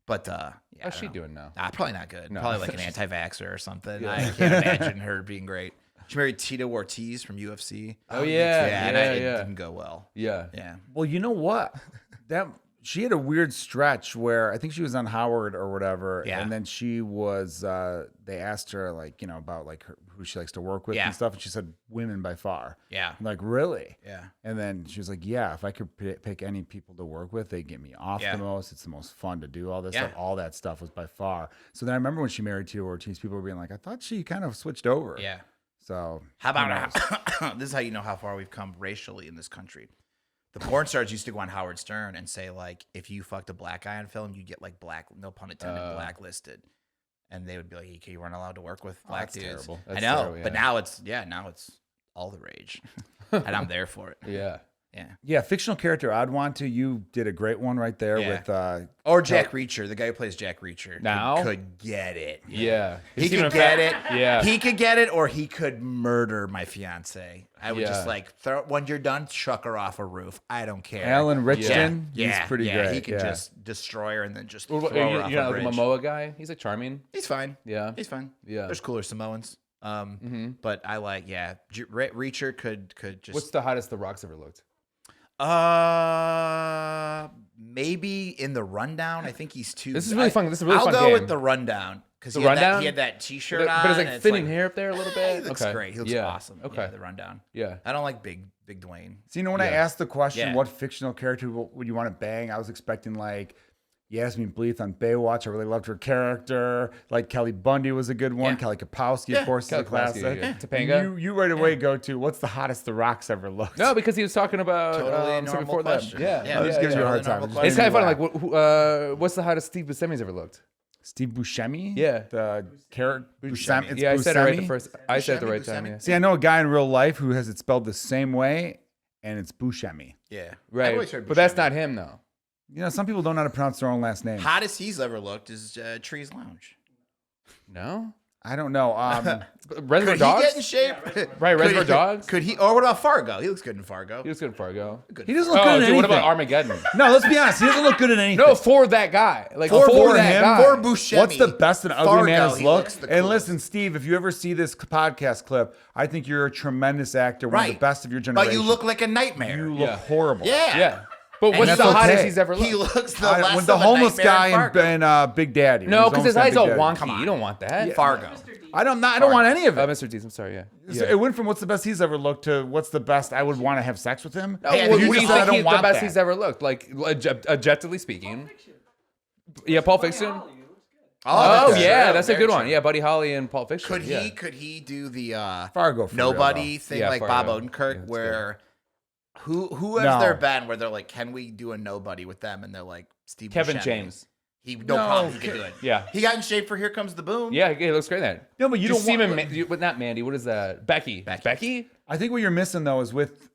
But yeah, I How's don't she know. doing now? Probably not good. No. Probably like an anti-vaxxer or something. Yeah. I can't imagine her being great. She married Tito Ortiz from UFC. Oh, yeah. and Yeah, it yeah. didn't go well. Yeah. Yeah. Well, you know what? That she had a weird stretch where I think she was on Howard or whatever, Yeah. and then she was. They asked her like about like who she likes to work with Yeah. and stuff, and she said women by far. Yeah. I'm like, really? Yeah. And then she was like, yeah, if I could pick any people to work with, they get me off Yeah. the most. It's the most fun to do all this Yeah. stuff. All that stuff was by far. So then I remember when she married Tito Ortiz, people were being like, I thought she kind of switched over. Yeah. So How who about knows? this is how you know how far we've come racially in this country. The porn stars used to go on Howard Stern and say like, if you fucked a black guy on film, you get like black, no pun intended, blacklisted. And they would be like, "Okay, you weren't allowed to work with black that's dudes." terrible. I That's know, terrible, but yeah. now it's all the rage, and I'm there for it. Yeah. Yeah. Yeah, fictional character I'd want to. You did a great one right there Yeah. with Or Jack Reacher, the guy who plays Jack Reacher, Now? could get it. Yeah. He He's could even get fat- it. Yeah. He could get it, or he could murder my fiance. I would just Yeah. like throw when you're done, chuck her off a roof. I don't care. Alan Richardson. Yeah, He's pretty yeah, great. He can yeah. just destroy her and then just What throw about- her you off know, a like bridge. Momoa guy? He's like charming. He's fine. Yeah. He's fine. Yeah. There's cooler Samoans. But I like Reacher could just What's the hottest The Rock's ever looked? maybe in the rundown. I think he's too. This is really fun. This is a really I'll fun go game. with the rundown because The he Rundown? had that T-shirt But on. it's like and thinning hair up there a little bit. He looks Okay. great. He looks Yeah. awesome. Okay. Yeah, the rundown. Yeah. I don't like big Dwayne. So you know when I Yeah. asked the question, Yeah. what fictional character would you want to bang? I was expecting like Yasmin Bleeth on Baywatch. I really loved her character. Like Kelly Bundy was a good one. Yeah. Kelly Kapowski, Yeah. of course, Kelly is a classic. Kapowski, yeah. Topanga? You right away go to what's the hottest The Rock's ever looked? No, because he was talking about Totally so normal before question. that. Yeah. Yeah, It just gives you a hard time. Totally It's kind of Made funny. me Like, laugh. what's the hottest Steve Buscemi's ever looked? Steve Buscemi. Yeah. the character Buscemi. It's Yeah, I said it right the Buscemi. first. I said it the Buscemi, right time. Buscemi? Yeah. See, I know a guy in real life who has it spelled the same way, and it's Buscemi. Yeah, I've Right. always heard But that's Buscemi. not him though. You know, some people don't know how to pronounce their own last name. Hottest he's ever looked is Tree's Lounge. No. I don't know. Reservoir Could Dogs. he get in shape? Right, Could Reservoir he- Dogs? Could he? Or what about Fargo? He looks good in Fargo. He was good in Fargo. Good he in doesn't look Oh, good in dude, anything. what about Armageddon? No, let's be honest. He doesn't look good in anything. No, for that guy. Like For that him, guy. For Buscemi. What's the best an ugly Fargo, man has he looked? looks the And coolest. listen, Steve, if you ever see this podcast clip, I think you're a tremendous actor, one of the Right. best of your generation. But you look like a nightmare. you look Yeah. horrible. yeah. Yeah. But And what's that's the hottest okay. he's ever looked? He looks the I, less with the of a homeless nightmare guy in Fargo. in Big Daddy. No, He's because his almost eyes all Big Daddy. wonky. Come on. You don't want that. Fargo. I don't want any of it. Mr. Dees, I'm sorry. Yeah. So it went from what's the best he's ever looked to what's the best I would want to have sex with him. No, Hey, I what think do you you said I think don't he's the want best that. he's ever looked? Like objectively speaking. Yeah, Pulp Fiction. Ollie, it looks good. Oh, that's yeah, true. that's a Very good one. true. Yeah, Buddy Holly and Pulp Fiction. Could yeah. he do the Fargo for nobody real, thing Yeah, like Bob Fargo. Odenkirk, Yeah, that's where who has No. there been where they're like, can we do a nobody with them? And they're like, Steve Kevin Buscemi. James. No problem. He could do it. Yeah. He got in shape for Here Comes the Boom. Yeah, it looks great in that. No, but you Just don't see him want- in not Mandy. What is that? Becky. Becky? I think what you're missing though is with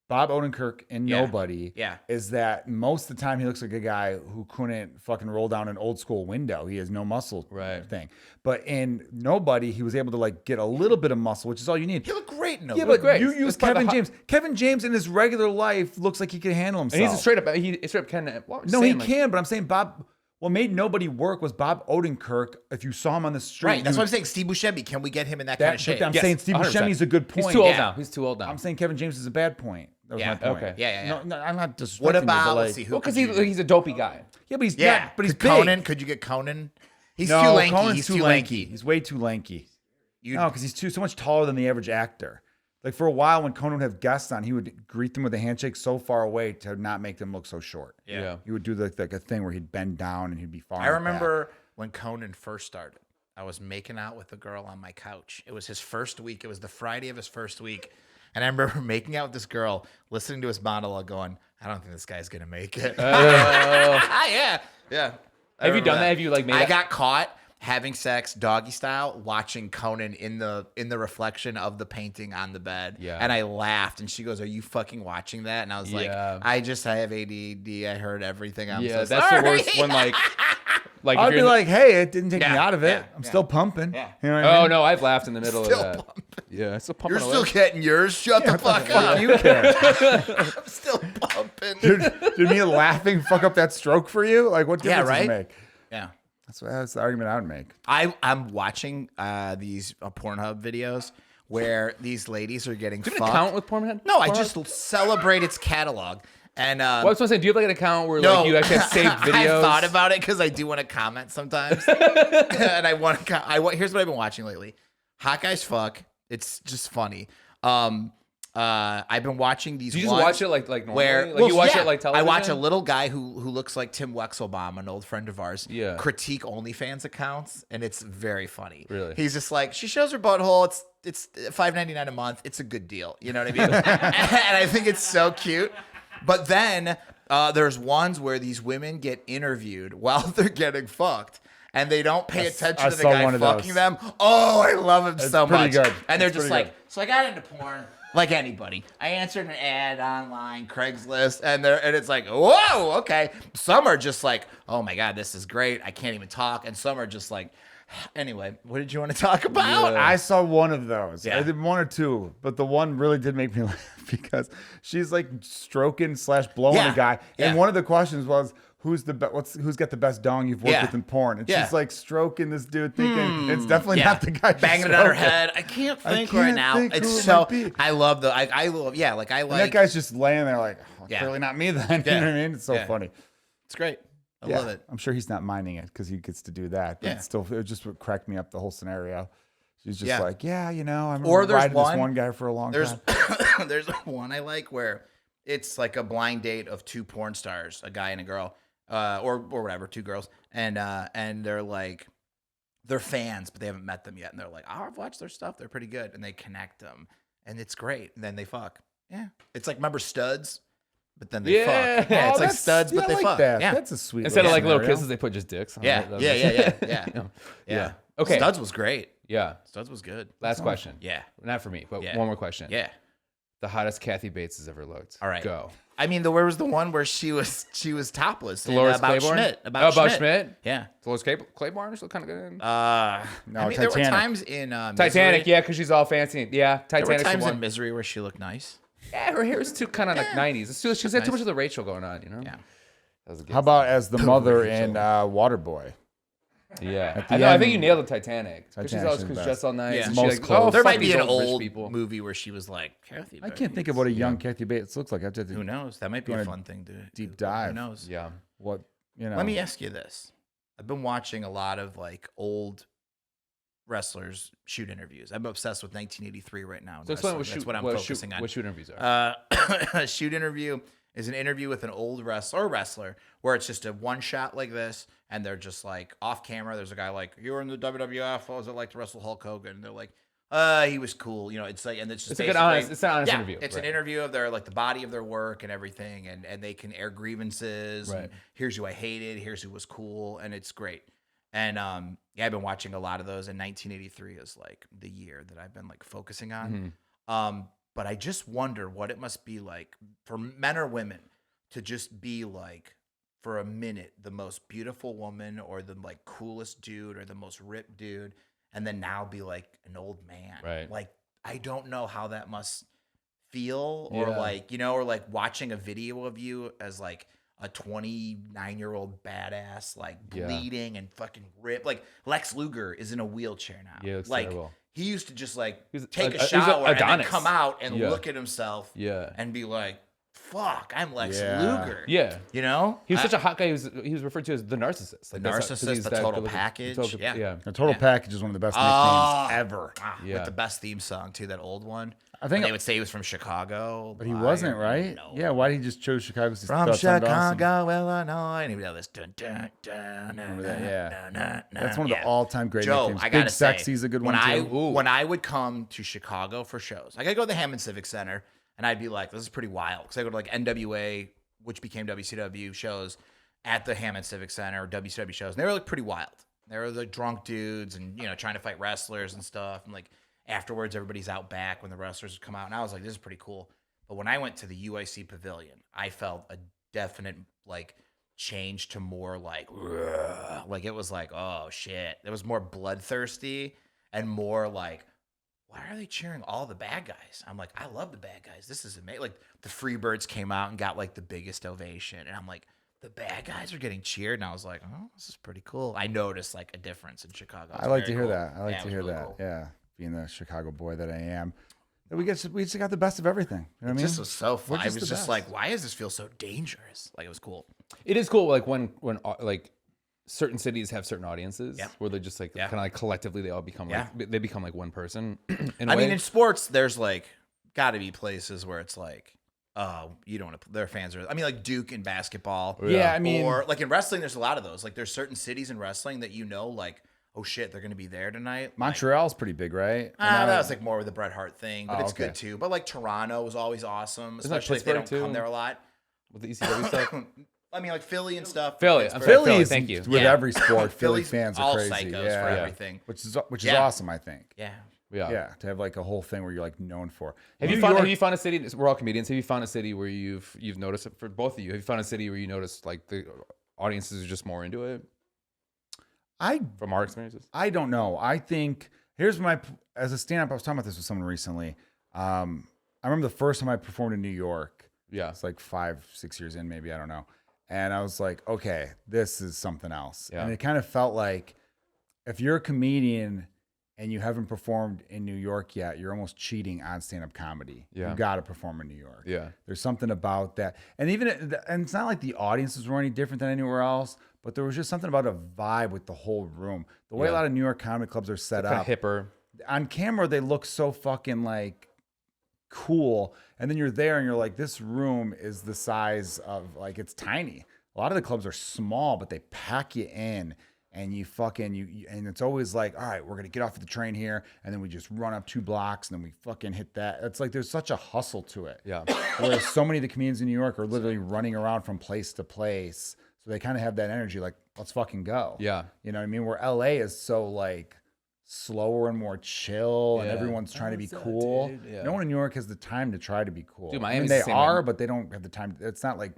Bob Odenkirk in Yeah. Nobody. Yeah. Is that most of the time he looks like a guy who couldn't fucking roll down an old school window. He has no muscle thing. But in Nobody, he was able to like get a little bit of muscle, which is all you need. He looked great in Yeah, Nobody. but great. you use That's part of Kevin the James. Kevin James in his regular life looks like he can handle himself. And he's a straight up can. No, he can, but I'm saying Bob. What made Nobody work was Bob Odenkirk. If you saw him on the street, Right. That's you what I'm would- saying. Steve Buscemi. Can we get him in that kind of shape? I'm Yes, saying Steve 100%. Buscemi is a good point. He's too old Yeah. now. He's too old now. I'm saying Kevin James is a bad point. That was Yeah. my point. Okay. Yeah. No, I'm not disrespecting What you, about? but, Let's like- see. Who Well, because could you do? he's a dopey guy. Yeah, but he's Yeah, not, but he's Could big. Conan. Could you get Conan? He's No, too lanky. Conan's He's too lanky. He's way too lanky. No, because he's so much taller than the average actor. Like for a while, when Conan would have guests on, he would greet them with a handshake so far away to not make them look so short. Yeah. He would do like a thing where he'd bend down and he'd be far. I in the back. remember when Conan first started. I was making out with a girl on my couch. It was his first week. It was the Friday of his first week. And I remember making out with this girl, listening to his monologue, going, I don't think this guy's going to make it. Yeah. Have you done that? Have you like made? I got caught having sex doggy style watching Conan in the reflection of the painting on the bed. Yeah. And I laughed and she goes, are you fucking watching that? And I was Yeah. like, I have ADD. I heard everything. I'm Yeah, so that's sorry. the worst when like if I'd you're be in the- like, hey, it didn't take me Yeah, out of it. yeah, I'm yeah. still pumping. Yeah. You know what I oh mean? no, I've laughed in the middle Still of that. pumping. Yeah, still pumping You're away. still getting yours. Shut the fuck up. You care. I'm still pumping. Did me laughing fuck up that stroke for you? Like, what Yeah, difference does it right? make? Yeah. That's the argument I would make. I'm watching these Pornhub videos where these ladies are getting Do you have fucked. an account with Pornhub? No, I Pornhub? just celebrate its catalog. And Well, I was gonna say, do you have like an account where no, like you actually have saved videos? I thought about it because I do want to comment sometimes, and I want to. Here's what I've been watching lately: Hot Guys Fuck. It's just funny. I've been watching these. Do you just ones watch it like normally? where Like, you watch yeah, it like I television? watch a little guy who looks like Tim Wexelbaum, an old friend of ours. Yeah. Critique OnlyFans accounts, and it's very funny. Really? He's just like, she shows her butthole. It's $5.99 a month. It's a good deal. You know what I mean? And I think it's so cute. But then there's ones where these women get interviewed while they're getting fucked. And they don't pay attention I to the saw guy one of fucking those. them. Oh, I love him so pretty much. good. And they're It's just pretty like, so I got into porn like anybody. I answered an ad online, Craigslist, and it's like, whoa, okay. Some are just like, oh my God, this is great. I can't even talk. And some are just like, anyway, what did you want to talk about? I saw one of those. Yeah. I did one or two, but the one really did make me laugh because she's like stroking / blowing Yeah. a guy, Yeah. and one of the questions was, who's got the best dong you've worked Yeah. with in porn? And Yeah. she's like stroking this dude, thinking it's definitely Yeah. not the guy. she's banging it on her stroking. head. I can't think can't right now. think It's who it so. might be. I love the. I love. Yeah, like I And like. that guy's just laying there like, oh, Yeah. clearly not me then. You Yeah. know what I mean? It's so Yeah. funny. It's great. I Yeah. love it. I'm sure he's not minding it because he gets to do that. But Yeah. still, it just would crack me up the whole scenario. She's just Yeah. like, yeah, you know, I'm Or there's riding one- this one guy for a long There's time. there's one I like where it's like a blind date of two porn stars, a guy and a girl, or whatever, two girls, and they're like, they're fans, but they haven't met them yet, and they're like, oh, I've watched their stuff, they're pretty good, and they connect them, and it's great, and then they fuck. Yeah, it's like, remember Studs, but then they Yeah. fuck. Yeah, Oh, it's like that's- Studs, yeah, but I they like fuck. that. Yeah, That's a sweet Instead of like little scenario. kisses, they put just dicks. yeah, That was- yeah. Yeah. Okay. Studs was great. Yeah. Studs was good. Last question. Yeah, Not for me, but Yeah. one more question. yeah. The hottest Kathy Bates has ever looked. All right. Go. I mean, where was the one where she was topless? in, Dolores about Claiborne? Schmidt. About Schmidt? Yeah. Dolores Claiborne still kind of good. No, I mean, there were Titanic. times in Titanic, Misery. yeah, because she's all fancy. Yeah, There were Titanic's the times in one. Misery where she looked nice. Yeah, her hair is too kind of like 90s. She's had too nice. much of the Rachel going on, you know? Yeah. That was a good How about as the mother Rachel. in Waterboy? Yeah. the I know. I end- think you nailed the Titanic. Because she's Titanic's always the cause best. dressed all nice. Yeah. And Most she like, clothes. oh, There fuck might be these an old rich old people. movie where she was like, Kathy. I can't think of what a young Kathy Bates looks like. I have to Who knows? That might be a Wanna fun thing to deep dive. Who knows? Yeah. what you know. Let me ask you this. I've been watching a lot of like old wrestlers shoot interviews. I'm obsessed with 1983 right now. in So explain wrestling. what That's shoot, what I'm focusing on. what shoot interviews are. A shoot interview is an interview with an old wrestler or wrestler where it's just a one shot like this, and they're just like off camera. There's a guy like, you were in the WWF. What was it like to wrestle Hulk Hogan? And they're like, he was cool. You know, it's like, and it's just it's an honest interview. It's an interview of their, like, the body of their work and everything, and they can air grievances. Right. And here's who I hated. Here's who was cool, and it's great. And I've been watching a lot of those, and 1983 is like the year that I've been like focusing on. But I just wonder what it must be like for men or women to just be like, for a minute, the most beautiful woman or the like coolest dude or the most ripped dude, and then now be like an old man. Right. Like, I don't know how that must feel, or like, you know, or like watching a video of you as like a 29-year-old badass, like bleeding and fucking ripped. Like Lex Luger is in a wheelchair now. Yeah, it's like terrible. he used to just like He's take a he's shower and then Adonis. come out and Yeah. look at himself Yeah. and be like, fuck, I'm Lex Yeah. Luger. Yeah. You know? He was such a hot guy. He was referred to as the narcissist. Like, The that's how- 'cause narcissist, he's the that total good-looking. package. The Yeah. The Total Package is one of the best nicknames ever. Yeah. With the best theme song too, that old one. I think they would say he was from Chicago. But he wasn't, right? No. Yeah, why did he just choose Chicago? 'Cause he From thought it sounded awesome? Chicago, Illinois. And he would have this dun, dun, dun, Remember that? Yeah. dun, That's one of the yeah. all-time great Joe, nicknames. I Big gotta say, Sexy's a good when one I too. when I would come to Chicago for shows, like I go to the Hammond Civic Center, and I'd be like, "This is pretty wild," because I go to like NWA, which became WCW shows at the Hammond Civic Center, or WCW shows, and they were like pretty wild. They were like drunk dudes, and you know, trying to fight wrestlers and stuff, and like afterwards, everybody's out back when the wrestlers would come out, and I was like, "This is pretty cool." But when I went to the UIC Pavilion, I felt a definite like change to more like it was like, oh shit. It was more bloodthirsty and more like, why are they cheering all the bad guys? I'm like, I love the bad guys. This is amazing. Like the Freebirds came out and got like the biggest ovation, and I'm like, the bad guys are getting cheered, and I was like, oh, this is pretty cool. I noticed like a difference in Chicago. It I was like to very hear cool. that. I like Yeah, it to was hear really that. cool. Yeah, being the Chicago boy that I am, we just got the best of everything. You know what I mean? It just was so fun. We're I just was the just best. like, why does this feel so dangerous? Like, it was cool. It is cool, like when like certain cities have certain audiences where they're just like kind of like collectively they all become like they become like one person. In a I way. mean, in sports, there's like got to be places where it's like, you don't want to. Their fans are. I mean, like Duke in basketball. Yeah, I mean, or like in wrestling, there's a lot of those. Like, there's certain cities in wrestling that you know, like, oh shit, they're gonna be there tonight. Montreal's pretty big, right? That was like more with the Bret Hart thing, but Oh, it's okay. good too. But like Toronto was always awesome, Isn't that especially if they don't Pittsburgh, come too? there a lot. with the ECW stuff. I mean, like Philly and stuff. Philly. Pittsburgh. Philly, is thank you. with Yeah. every sport. Philly Philly's fans are all crazy. psychos Yeah, for yeah. everything. which is Yeah. awesome. I think. Yeah. Yeah. To have like a whole thing where you're like known for. Have you found a city? We're all comedians. Have you found a city where you've noticed it for both of you? Have you found a city where you noticed like the audiences are just more into it from our experiences? I don't know. I think here's as a stand-up. I was talking about this with someone recently. I remember the first time I performed in New York. Yeah. It's like 5-6 years in, maybe, I don't know. And I was like, okay, this is something else. Yeah. And it kind of felt like if you're a comedian and you haven't performed in New York yet, you're almost cheating on stand-up comedy. Yeah. You got to perform in New York. Yeah. There's something about that. And and it's not like the audiences were any different than anywhere else, but there was just something about a vibe with the whole room. The way a lot of New York comedy clubs are set Kind up. of hipper. On camera, they look so fucking like cool. And then you're there and you're like, this room is the size of like, it's tiny. A lot of the clubs are small, but they pack you in. And you and it's always like, all right, we're gonna get off of the train here, and then we just run up 2 blocks, and then we fucking hit that. It's like there's such a hustle to it. Yeah. Whereas so many of the comedians in New York are literally running around from place to place, so they kind of have that energy, like let's fucking go. Yeah. You know what I mean? Where LA is so like slower and more chill, and Yeah. everyone's trying to be What's up, cool. dude? Yeah. No one in New York has the time to try to be cool. Dude, I mean, Miami's they the same are, way. but they don't have the time. It's not like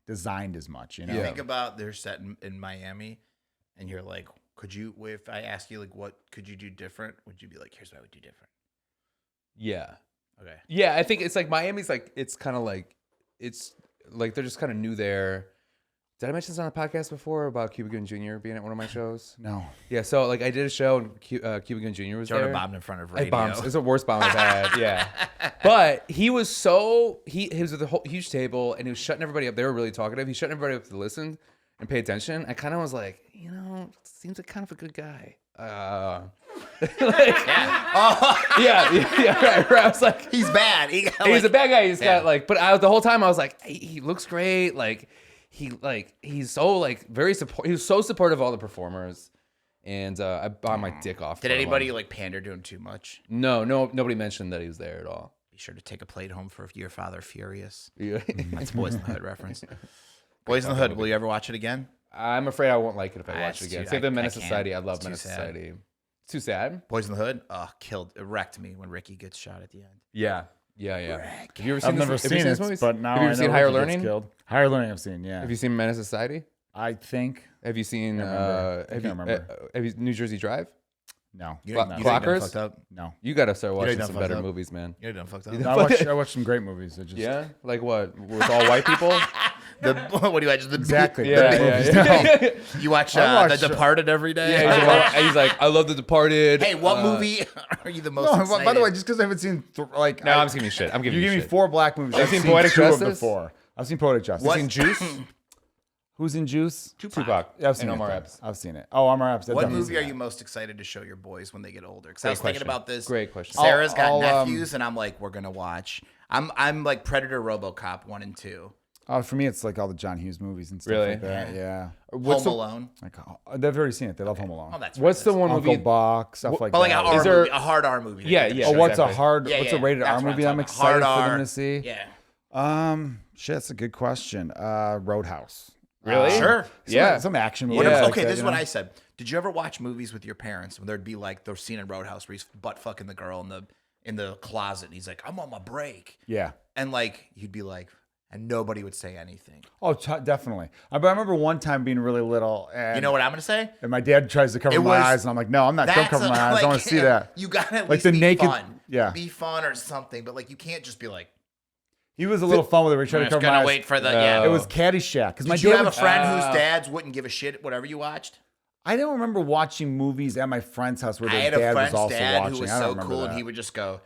designed as much. You know? Yeah. Think about their set in Miami, and you're like, could you? If I ask you like, what could you do different? Would you be like, here's what I would do different? Yeah. Okay. Yeah, I think it's like Miami's like it's kind of like it's like they're just kind of new there. Did I mention this on the podcast before about Cuba Gooding Jr. being at one of my shows? No. Yeah, so like I did a show and Cuba Gooding Jr. was Jordan there. bombed in front of I radio. bombed. It's the worst bomb I've had. Yeah, but he was so he was at the whole huge table and he was shutting everybody up. They were really talkative. He shut everybody up to listen and pay attention. I kind of was like, seems like kind of a good guy. Right. I was like, He's bad. he's a bad guy. He's got like, but the whole time I was like, he looks great. Like he's so like very support. He was so supportive of all the performers, and I bought my dick off. Did anybody like pander to him too much? No, nobody mentioned that he was there at all. Be sure to take a plate home for your father, Furious. Yeah. That's Boys in the Hood reference. Boys in the Hood. Will you ever watch it again? I'm afraid I won't like it if I watch it again. Save the Menace can't. Society. I love It's too Menace sad. Society. It's too sad. Boys in the Hood. Oh, it wrecked me when Ricky gets shot at the end. Yeah. Have you ever seen I've never this? seen this it, movies? but now have you I ever know seen Higher Ricky gets Learning? killed. Higher Learning I've seen, yeah. Have you seen Menace Society? I think. Have you seen? remember. I can't remember. Have you New Jersey Drive? No. You know, you Clockers? done fucked up. No. You gotta start watching done some fucked better up. movies, man. You're done fucked up. No, I watched some great movies. It just, Yeah, like what? With all white people? What do you watch? Exactly. Yeah, Great yeah, movies. yeah. No. You watch I watch- The Departed every day? He's like, I love The Departed. Hey, what movie are you the most No, excited? by the way, just because I haven't seen, like, No, I'm just giving you shit. I'm giving you you give me shit. 4 black movies. I've seen seen Poetic 2 of Justice? the 4. I've seen Poetic Justice. What? Seen Juice? Who's in Juice? Tupac. Yeah, I've seen and it. Omar then. Epps. I've seen it. Oh, Omar Epps. I've What definitely movie seen are you that. most excited to show your boys when they get older? Because I was Great thinking question. about this. Great question. Sarah's got I'll, nephews, and I'm like, we're gonna watch. I'm like Predator, RoboCop 1 and 2, Oh, for me, it's like all the John Hughes movies and stuff Really? like that. Yeah. What's Home Alone. Like, they've already seen it. They love Home Alone. Oh, that's What's the one Uncle movie? Buck, stuff like But like that. a, Is there- movie, a hard R movie. Yeah, yeah. Oh, what's exactly. a hard? Yeah, what's yeah, a rated that's R what I'm movie I'm talking excited about. for Hard them R. to see? Yeah. Shit, that's a good question. Roadhouse. Really? Sure. Yeah. Some action What movies. if- like okay, that, this is you what know? I said. Did you ever watch movies with your parents when there'd be like the scene in Roadhouse where he's butt fucking the girl in the closet and he's like, I'm on my break. Yeah. And like you'd be like, and nobody would say anything. Oh, definitely. But I remember one time being really little, and You know what I'm gonna say? and my dad tries to cover It my was- eyes, and I'm like, no, I'm not. Don't cover my eyes. I want to see that. You gotta at Like least the be naked- fun. yeah. Be fun or something, but like you can't just be like, He was a little fun with it. We tried I'm to just cover my gonna eyes. wait for the yeah. It was Caddyshack because my Did you dad have a would- friend whose dads wouldn't give a shit whatever you watched? I don't remember watching movies at my friend's house where I their had a dad was friend's also dad watching. who was I don't so remember cool, that. and he would just go,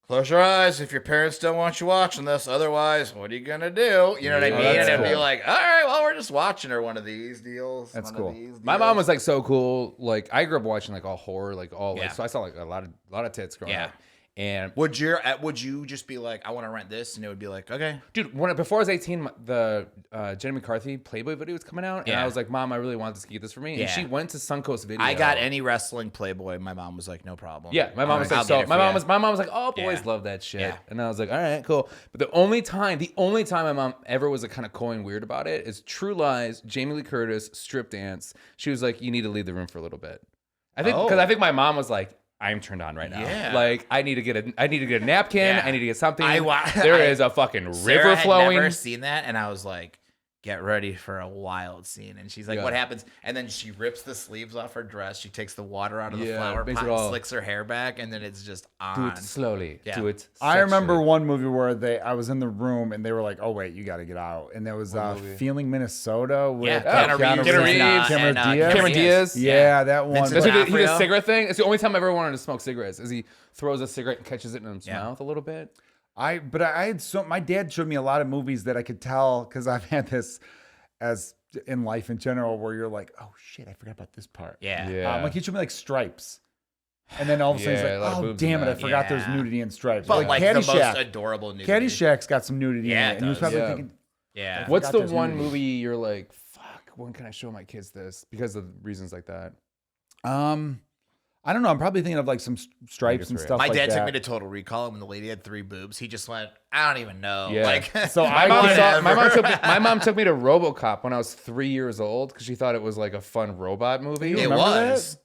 "Close your eyes if your parents don't want you watching this. Otherwise, what are you gonna do?" You know what I Yeah, mean? that's And it'd be cool. like, "All right, well, we're just watching or one of these deals." That's one of cool. these My deals." mom was like so cool. Like I grew up watching like all horror, like all Yeah. like so I saw like a lot of tits growing Yeah. up. And Would you just be like, "I want to rent this," and it would be like, "Okay." dude, before I was 18, the Jenny McCarthy Playboy video was coming out, and Yeah. I was like, "Mom, I really want this to get this for me." Yeah. And she went to Suncoast Video. I got any wrestling Playboy. My mom was like, "No problem." Yeah, my mom was I'll like, get so it my for mom you. was like, "Oh, boys Yeah. love that shit," Yeah. and I was like, "All right, cool." But the only time my mom ever was like kind of coy and weird about it is True Lies, Jamie Lee Curtis, strip dance. She was like, "You need to leave the room for a little bit." I think because I think my mom was like, I'm turned on right now. Yeah. Like I need to get a napkin. Yeah. I need to get something. I There is a fucking Sarah river had flowing. never seen that, and I was like, "Get ready for a wild scene." And she's like, Yeah. "What happens?" And then she rips the sleeves off her dress. She takes the water out of the Yeah, flower makes pot, it and all- slicks her hair back, and then it's just Do on. it slowly. Yeah. Do it. I remember sexually. one movie where I was in the room and they were like, "Oh wait, you got to get out," and there was movie? Feeling Minnesota with Yeah, Keanu Keanu Reeves, Reeves, Keanu and Reeves, Cameron and, Diaz. Cameron Diaz. Yeah, that one. Vincent That's what he did a D'Onofrio. cigarette thing. It's the only time I ever wanted to smoke cigarettes. Is he throws a cigarette and catches it in his Yeah. mouth a little bit. I had my dad showed me a lot of movies that I could tell because I've had this as in life in general where you're like, oh shit, I forgot about this part. Yeah. Yeah. Like he showed me like Stripes. And then all of a sudden Yeah, a he's lot of like, oh boobs in damn it, I that. forgot there's Yeah. nudity in Stripes. But like the most Caddyshack. adorable nudity. Caddyshack's got some nudity Yeah, in it it. And he was does. probably Yeah. thinking, Yeah. What's forgot the there's one nudity. movie you're like, fuck, when can I show my kids this? Because of reasons like that. I don't know. I'm probably thinking of like some Stripes and right. stuff My like dad that. took me to Total Recall, and when the lady had 3 boobs, he just went, "I don't even know." Yeah. Like, So My I mom, whatever. my mom took me to RoboCop when I was 3 years old because she thought it was like a fun robot movie. it remember was.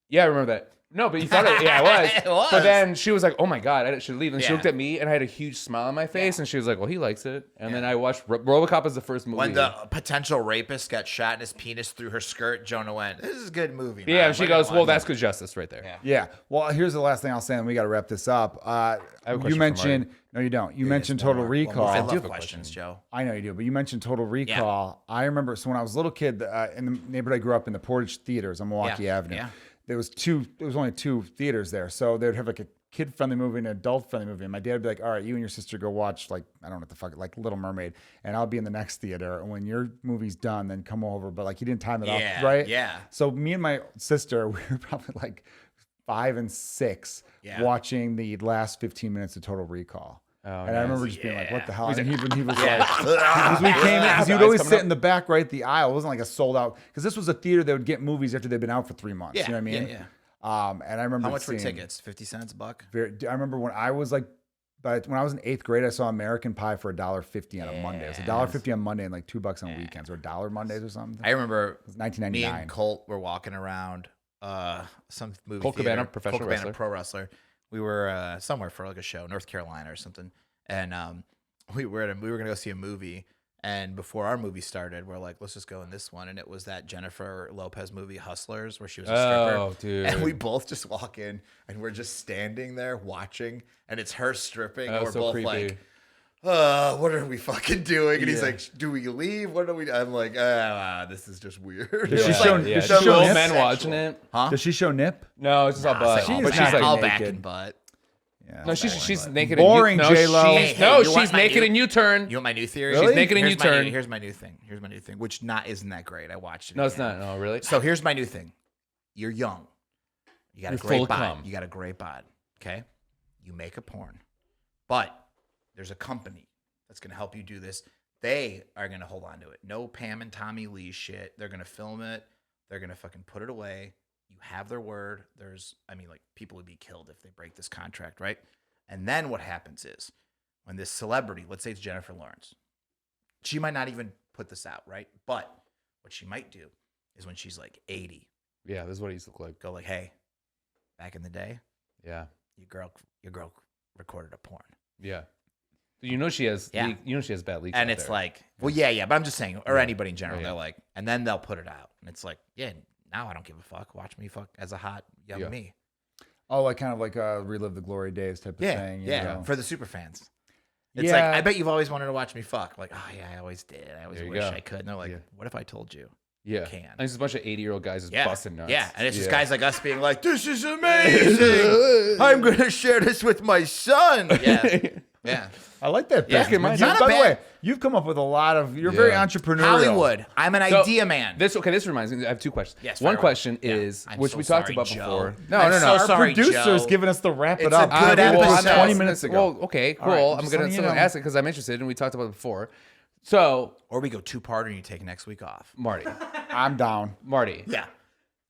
Yeah, I remember that. No, but you thought it. Yeah, it was. It was. But then she was like, "Oh my god, I should leave." And she Yeah. looked at me, and I had a huge smile on my face, and she was like, "Well, he likes it." And then I watched RoboCop as the first movie. When the potential rapist got shot in his penis through her skirt, Jonah went, "This is a good movie." yeah, Mom. she We're gonna goes, "Well, watch that's it." good justice right there." Yeah. Yeah. Well, here's the last thing I'll say, and we got to wrap this up. have a question You for mentioned, no, you don't. You mentioned Total Recall. I do love have a questions, Joe. I know you do, but you mentioned Total Recall. I remember, so when I was a little kid, in the neighborhood I grew up in, the Portage Theaters on Milwaukee Yeah, Avenue, yeah. there was only 2 theaters there. So they'd have like a kid-friendly movie and an adult-friendly movie. And my dad would be like, all right, you and your sister go watch, like, I don't know what the fuck, like Little Mermaid, and I'll be in the next theater. And when your movie's done, then come over. But like, he didn't time it Yeah, up, right? yeah. So me and my sister, we were probably like 5 and 6 watching the last 15 minutes of Total Recall. And I remember just being like, "What the hell?" And he was like, because we came in, because he would always sit in the back, right, the aisle. It wasn't like a sold out, because this was a theater that would get movies after they'd been out for 3 months. You know what I mean? And I remember how much were tickets? 50 cents, $1? I remember when I was like, but when I was in 8th grade, I saw American Pie for $1.50 on a Monday. It was $1.50 on Monday and like $2 on weekends, or $1 Mondays or something. I remember it was 1999. Me and Colt were walking around some movie Colt theater. Cabana, professional Colt Cabana, wrestler. pro wrestler. We were somewhere for like a show, North Carolina or something, and we were gonna go see a movie. And before our movie started, we're like, let's just go in this one. And it was that Jennifer Lopez movie, Hustlers, where she was a stripper. Oh, dude. And we both just walk in and we're just standing there watching. And it's her stripping. And we're so both creepy. like, what are we fucking doing? And he's like, do we leave? What do we do? I'm like, this is just weird. Does she Like, show, Yeah, does she just show old nip? men watching it. Huh? Does she show nip? No, it's just all butt. She's But not she's all naked. back and butt. Yeah. no, she's naked. Boring, in J-Lo. She's, Hey, no, you want she's my naked new- in U-turn. You want my new theory? Really? She's naked in Here's my U-turn. Here's my new thing. Here's my new thing, which isn't that great. I watched it. No, it's again. not. No, really. So here's my new thing. You're young. You got You're a great full bod. cum. You got a great bod. Okay? You make a porn. But there's a company that's going to help you do this. They are going to hold on to it. No Pam and Tommy Lee shit. They're going to film it. They're going to fucking put it away. You have their word. People would be killed if they break this contract, right? And then what happens is when this celebrity, let's say it's Jennifer Lawrence, she might not even put this out, right? But what she might do is when she's like 80, Yeah, this is what he used to look like. go like, hey, back in the day, Yeah, your girl recorded a porn. yeah. You know she has. Yeah. You know she has bad leaks. And out it's there. like, well, yeah, but I'm just saying, or Yeah. anybody in general, Oh, yeah. they're like, and then they'll put it out. And it's like, yeah, now I don't give a fuck. Watch me fuck as a hot young Yeah. me. Oh, like kind of like a relive the glory days type of thing. you know? For the super fans. It's like, Yeah. I bet you've always wanted to watch me fuck. Like, oh yeah, I always did. I always There you wish go. I could. And they're like, Yeah. what if I told you? yeah. can. And it's just a bunch of 80-year-old guys just Yeah. busting nuts. Yeah, and it's just Yeah. guys like us being like, this is amazing. I'm going to share this with my son. Yeah. Yeah. I like that. Yeah. Back in my It's not a By the bad- way, you've come up with a lot of. You're very Yeah. entrepreneurial. Hollywood. I'm an So, idea man. This reminds me. I have two questions. Yes, One fire away. question Yeah. is, I'm which so we talked sorry, about Joe. before. I'm so Our sorry, producer's Joe. giving us the wrap it It's a up. good I did this episode. 20 minutes ago. Well, okay, cool. right, I'm just gonna letting you know. ask it because I'm interested, and we talked about it before. So, Or we go 2-parter and you take next week off. Marty, I'm down. yeah.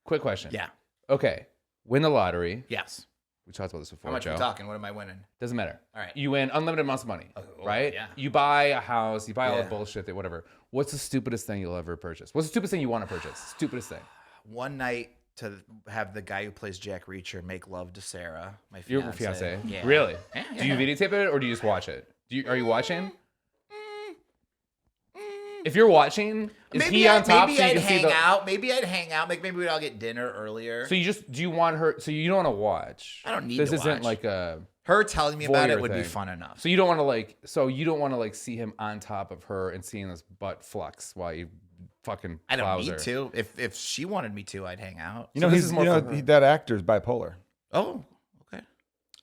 Quick question. Yeah. Okay. Win the lottery. Yes. We talked about this before, How much are Joe. we talking? What am I winning? Doesn't matter. All right. You win unlimited amounts of money, Oh, right? yeah. You buy a house, you buy all Yeah. the bullshit, whatever. What's the stupidest thing you'll ever purchase? What's the stupidest thing you want to purchase? Stupidest thing. One night to have the guy who plays Jack Reacher make love to Sarah, my Your fiance. fiance. Yeah. Really? Yeah, Do you yeah. videotape it or do you just watch it? Are you watching? If you're watching, is he on top? Maybe so you I'd can see hang the, out. Maybe I'd hang out. Maybe we'd all get dinner earlier. So do you want her? So you don't want to watch? I don't need This to isn't watch. like a. Her telling me about voyeur it would be thing. fun enough. So you don't want to like. So you don't want to like see him on top of her and seeing this butt flux while you fucking. I don't plows need her. to. If she wanted me to, I'd hang out. You know, this he's is more for her. that actor's bipolar. Oh, okay.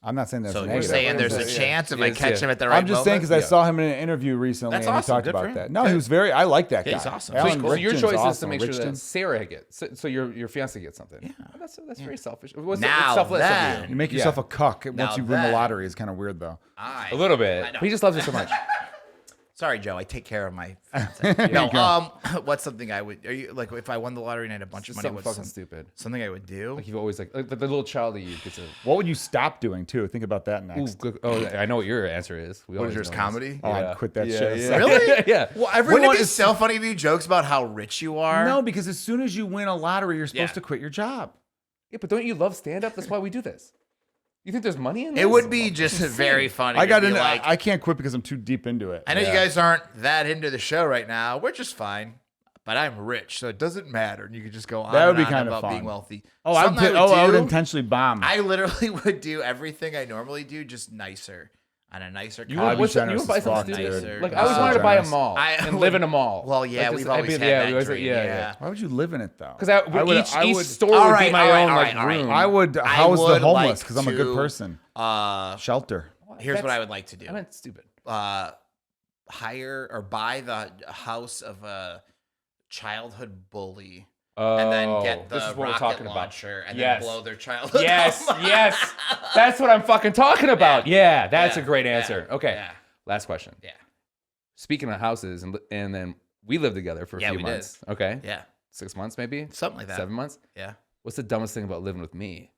I'm not saying that's So you're negative. saying there's a Yeah. chance if Yeah, I catch yeah. him at the right I'm just saying because I Yeah. saw him in an interview recently That's and awesome. he talked Good for about him. that. No, Good. he was very. I like that guy. Yeah, he's awesome. Alan So your Richton's choice is to awesome. make sure Richton. that Sarah gets. So your fiance gets something. Yeah, that's very selfish. What's Now it's selfless then- of You you. make yourself a cuck once Now you win the that- lottery. Is kind of weird though. A little bit. I know. He just loves her so much. Sorry, Joe. I take care of my fiance. No, what's something I would? Are you like if I won the lottery and I had a bunch of money? Something What's fucking stupid. something I would do? Like you've always like the little child that you get to. What would you stop doing too? Think about that Ooh, next. good. Oh, I know what your answer is. We What always is yours? know this. Comedy? Oh, I'd quit that Yeah, shit. yeah. Really? Yeah. Well, Wouldn't everyone it be is so funny to do jokes about how rich you are? no, because as soon as you win a lottery, you're supposed Yeah. to quit your job. Yeah, but don't you love stand up? That's why we do this. You think there's money in this? It would be just very funny. I got to be into. like, I can't quit because I'm too deep into it. I know Yeah. you guys aren't that into the show right now, which is fine. But I'm rich, so it doesn't matter. And you could just go on That would and be on kind of about fun. being wealthy. Oh, Something I would do, intentionally bomb. I literally would do everything I normally do, just nicer. On a nicer You car. I'd be would generous buy as something fuck, stupid. dude. Like I always So wanted to buy a generous. mall I and would- live in a mall. Well, yeah, Like, we've just- always I'd be- had yeah, that we always- dream, yeah, yeah. Why would you live in it though? Because I would- each store All would right, be my all right, own all like right, all right. room. I would I house the would homeless like because I'm a good to- person. Shelter. Here's what I would like to do. I meant stupid. Hire or buy the house of a childhood bully and then get this the is what we're rocket talking about. launcher and Yes. then blow their childhood. Yes, up. yes. That's what I'm fucking talking about. Yeah, that's a great answer. Okay. Yeah. Last question. Yeah. Speaking of houses, and then we lived together for a few we months. Okay. Yeah. 6 months, maybe? Something like that. 7 months? Yeah. What's the dumbest thing about living with me?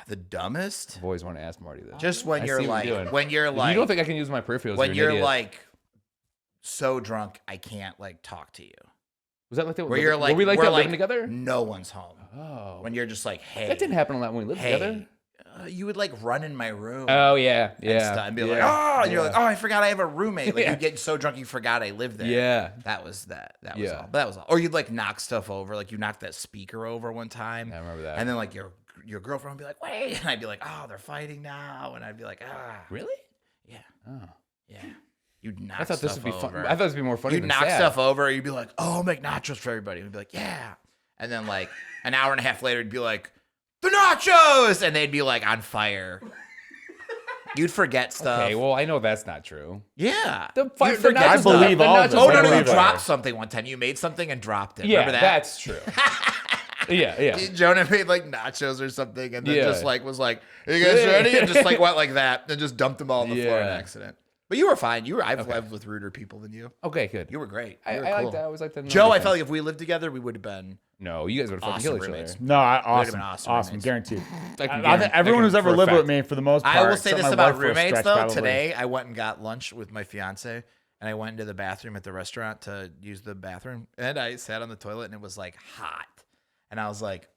The dumbest? I've always wanted to ask Marty this. Just when I you're see what like, you're doing. when you're If like, you don't think I can use my peripherals, when you're an you're idiot. like so drunk, I can't like talk to you. Was that like that? Where you're like, were we like we're that like, living together? No one's home. Oh. When you're just like, hey, That didn't happen a lot when we lived together. You would like run in my room. Oh, yeah. And Yeah. stuff and be yeah. like, oh, and you're like, Yeah. oh, I forgot I have a roommate. Like Yeah. you get so drunk you forgot I lived there. Yeah. That was that. That was Yeah. all. But that was all. Or you'd like knock stuff over. Like you knocked that speaker over one time. I remember that. And then like your girlfriend would be like, wait. And I'd be like, oh, they're fighting now. And I'd be like, ah. Really? Yeah. Oh. Yeah. You'd knock I thought this stuff would be fun. over. I thought this would be more funny You'd than knock sad. stuff over. You'd be like, oh, I'll make nachos for everybody. We'd be like, yeah. And then like an hour and a half later, it'd be like, the nachos. And they'd be like on fire. You'd forget stuff. Okay, well, I know that's not true. Yeah. The fire, You'd forget I stuff. believe all this. Oh, no, I no, you believe it. dropped something one time. You made something and dropped it. Yeah, Remember that? that's true. yeah. Jonah made like nachos or something and then Yeah. just like was like, are you guys ready? And just like went like that and just dumped them all on the floor in Yeah. accident. But you were fine. I've lived with ruder people than you. Okay, good. You were great. I You were like cool. that. I always like that. Joe, I felt like if we lived together, we would have been No, you guys would have fucking awesome killed each roommates. other. No, Would've awesome, been awesome awesome, roommates. guaranteed. I Everyone who's can ever for a lived with fact. me, for the most part, I will say except this my about wife for a roommates stretch, though. probably. Today I went and got lunch with my fiance and I went into the bathroom at the restaurant to use the bathroom and I sat on the toilet and it was like hot. And I was like,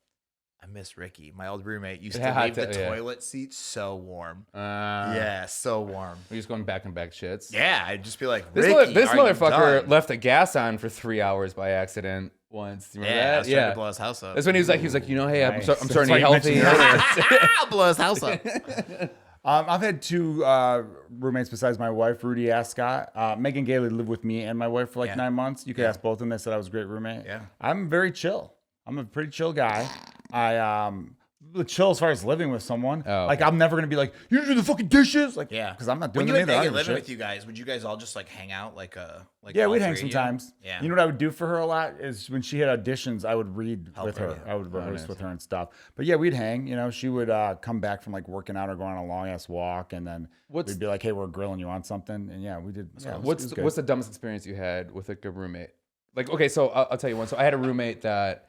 I miss Ricky. My old roommate used to Yeah, leave the yeah. toilet seat so warm. Yeah. Yeah, so warm. We're just going back and back shits. Yeah, I'd just be like, This, Ricky, this are you motherfucker done? left the gas on for 3 hours by accident once. You remember Yeah, I that? was trying to blow his house up. That's when he was like, you know, hey, I'm, Nice. I'm That's starting to why eat you healthy. mentioned I'll blow his house up. I've had two roommates besides my wife, Rudy Ascott. Megan Gailey lived with me and my wife for like Yeah. 9 months. You could ask both of them. They said I was a great roommate. Yeah. I'm very chill. I'm a pretty chill guy. I chill as far as living with someone. Oh, like okay. I'm never gonna be like, you do the fucking dishes. Like, Yeah, because I'm not When doing you them had either. I Megan don't give a living shit. with you guys, would you guys all just like hang out like Yeah, all we'd hang three of you? sometimes. Yeah. You know what I would do for her a lot is when she had auditions, I would read Help with her, her. yeah. I would rehearse nice. with her and stuff. But yeah, we'd hang. You know, she would come back from like working out or going on a long ass walk, and then What's- we'd be like, "Hey, we're grilling you on something." And yeah, we did. Yeah, it was good. What's the dumbest experience you had with like a roommate? Like, okay, so I'll tell you one. So I had a roommate that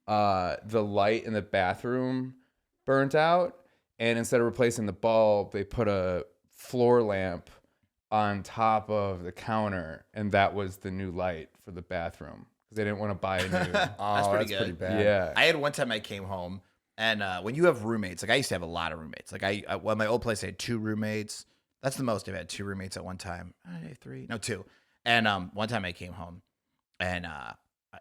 the light in the bathroom burnt out, and instead of replacing the bulb, they put a floor lamp on top of the counter, and that was the new light for the bathroom because they didn't want to buy a new. That's pretty good. pretty bad. Yeah. I had one time I came home, and when you have roommates, like I used to have a lot of roommates. Like well, my old place, I had 2 roommates. That's the most I've had, 2 roommates at one time. 3, no 2. And one time I came home, and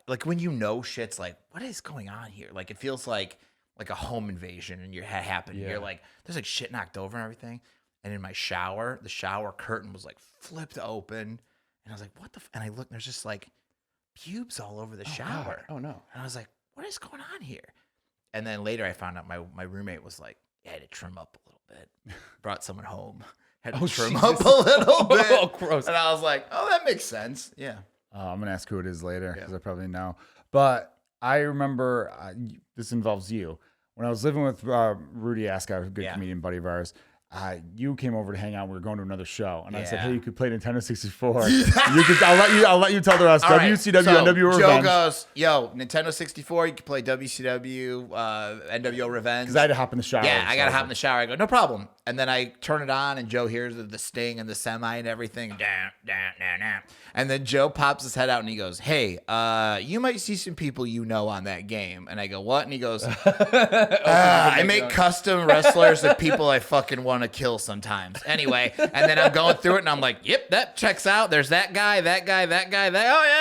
like when you know shit's like, what is going on here? Like it feels like a home invasion, and had happened. Yeah. You're like, there's like shit knocked over and everything. And in my shower, the shower curtain was like flipped open, and I was like, what the? And I looked, and there's just like pubes all over the shower. Oh no. And I was like, what is going on here? And then later I found out my roommate was like, I had to trim up a little bit. Brought someone home. Had to trim Jesus. up a little bit. Oh, gross. And I was like, oh, that makes sense. Yeah. I'm gonna ask who it is later because Yeah. I probably know. But I remember this involves you. When I was living with Rudy Ascott, a good Yeah. comedian buddy of ours, you came over to hang out. We were going to another show, and I said, Yeah. "Hey, you could play Nintendo 64. I'll let you tell the rest. All right, WCW, so NWO Joe Revenge." goes, yo, Nintendo 64, you can play WCW, NWO Revenge. Because I had to hop in the shower. Yeah, I so gotta was hop like, in the shower. I go, no problem. And then I turn it on, and Joe hears the sting and the semi and everything. And then Joe pops his head out, and he goes, hey, you might see some people you know on that game. And I go, what? And he goes, I make custom wrestlers of people I fucking want to kill sometimes. Anyway, and then I'm going through it, and I'm like, yep, that checks out. There's that guy, that guy, that guy. Oh,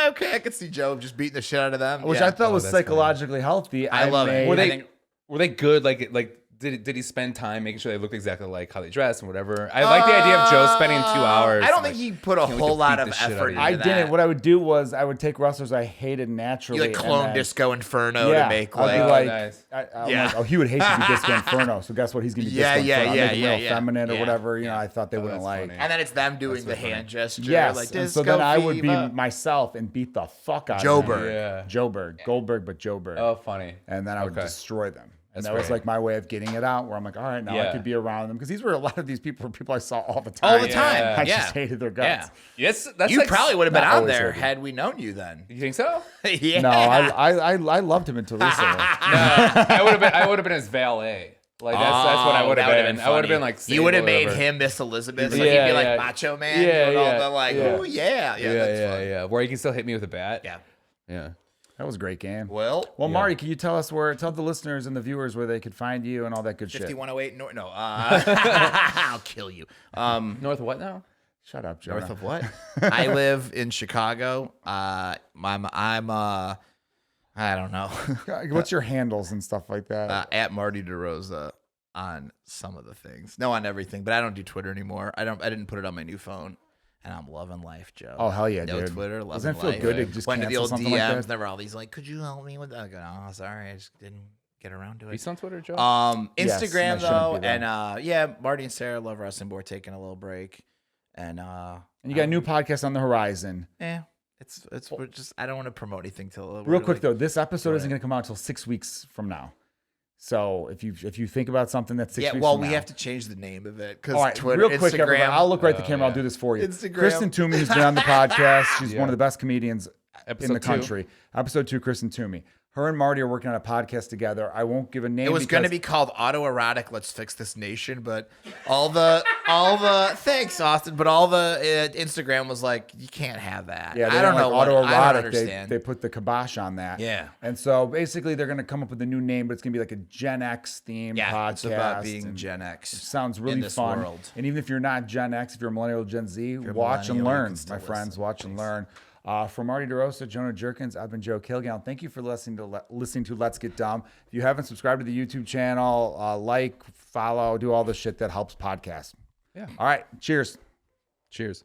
yeah, okay. I can see Joe just beating the shit out of them. Which Yeah. I thought was that's funny. psychologically healthy. I love it. made- Were I they think- were they good? Like did he spend time making sure they looked exactly like how they dress and whatever? I like the idea of Joe spending 2 hours. I don't think he put a whole lot of effort into I that. didn't. What I would do was I would take wrestlers I hated naturally. You like clone Disco Inferno yeah, to make I'd like. be like, nice. I'm Yeah. like, oh, he would hate to be Disco Inferno. So guess what? He's gonna be Disco Inferno. I'm making him real feminine or whatever. You know, I thought they wouldn't that's like. funny. And then it's them doing the hand gesture. Yes, Like, and so then I would be myself and beat the fuck out Joe of them. Bird. Yeah. Joe Bird, Goldberg, but Joe Bird. Oh, funny. And then I would Okay. destroy them. And That's that was great. like my way of getting it out, where I'm like, all right, now I Yeah. could be around them, because these were a lot of these people were people I saw all the time. All the time. Yeah. I Yeah. just hated their guts. Yes, that's You like, probably would have been not on always there hated. had we known you then. You think so? Yeah. No, I loved him until recently. I would have been his valet. Like that's what I would have been. I would have been like you would have made whatever. him Miss Elizabeth. Like Yeah, he'd be like yeah. Macho Man. Yeah, doing all yeah, the like, yeah. oh yeah, that's fun. yeah. Where he can still hit me with a bat. Yeah. Yeah. That was a great game. Well, Marty, can you tell the listeners and the viewers where they could find you and all that good shit? 5108 North. No, I'll kill you. North what now? Shut up, Jonah. North of what? I live in Chicago. I'm I don't know. What's your handles and stuff like that? At Marty DeRosa on some of the things. No, on everything, but I don't do Twitter anymore. I didn't put it on my new phone. And I'm loving life, Joe. Oh, hell yeah, no dude. Twitter, loving Doesn't it feel life. good to just went to the cancel old something DMs. like that? There were all these like, could you help me with that? I go, oh, sorry, I just didn't get around to Are you it. still on Twitter, Joe? Yes, Instagram and I shouldn't though, be, though. and yeah, Marty and Sarah Love Wrestling Board taking a little break, and And you got a new podcast on the horizon. we're just I don't want to promote anything till Real quick though, this episode isn't going to come out until 6 weeks from now. So if you think about something that's 6 weeks well, from we now, have to change the name of it because all right, Twitter, real quick, Instagram. everybody, I'll look right at the camera. I'll do this for you. Instagram. Kristen Toomey, who's been on the podcast, she's one of the best comedians in Episode the 2. country. Episode 2, Kristen Toomey. Her and Marty are working on a podcast together. I won't give a name. It was going to because- be called Autoerotic. Let's fix this nation, but all the thanks Austin, but all the Instagram was like, you can't have that. Yeah, I don't know what. I don't autoerotic. understand. They put the kibosh on that. Yeah. And so basically, they're going to come up with a new name, but it's going to be like a Gen X themed podcast. it's about being and Gen X. sounds really in this fun. world. And even if you're not Gen X, if you're a millennial, Gen Z, a watch and millennial, you learn, can still my friends. listen. Watch and learn. For Marty DeRosa, Jonah Jerkins, I've been Joe Kilgallen. Thank you for listening to Let's Get Dumb. If you haven't subscribed to the YouTube channel, like, follow, do all the shit that helps podcasts. Yeah. All right. Cheers. Cheers.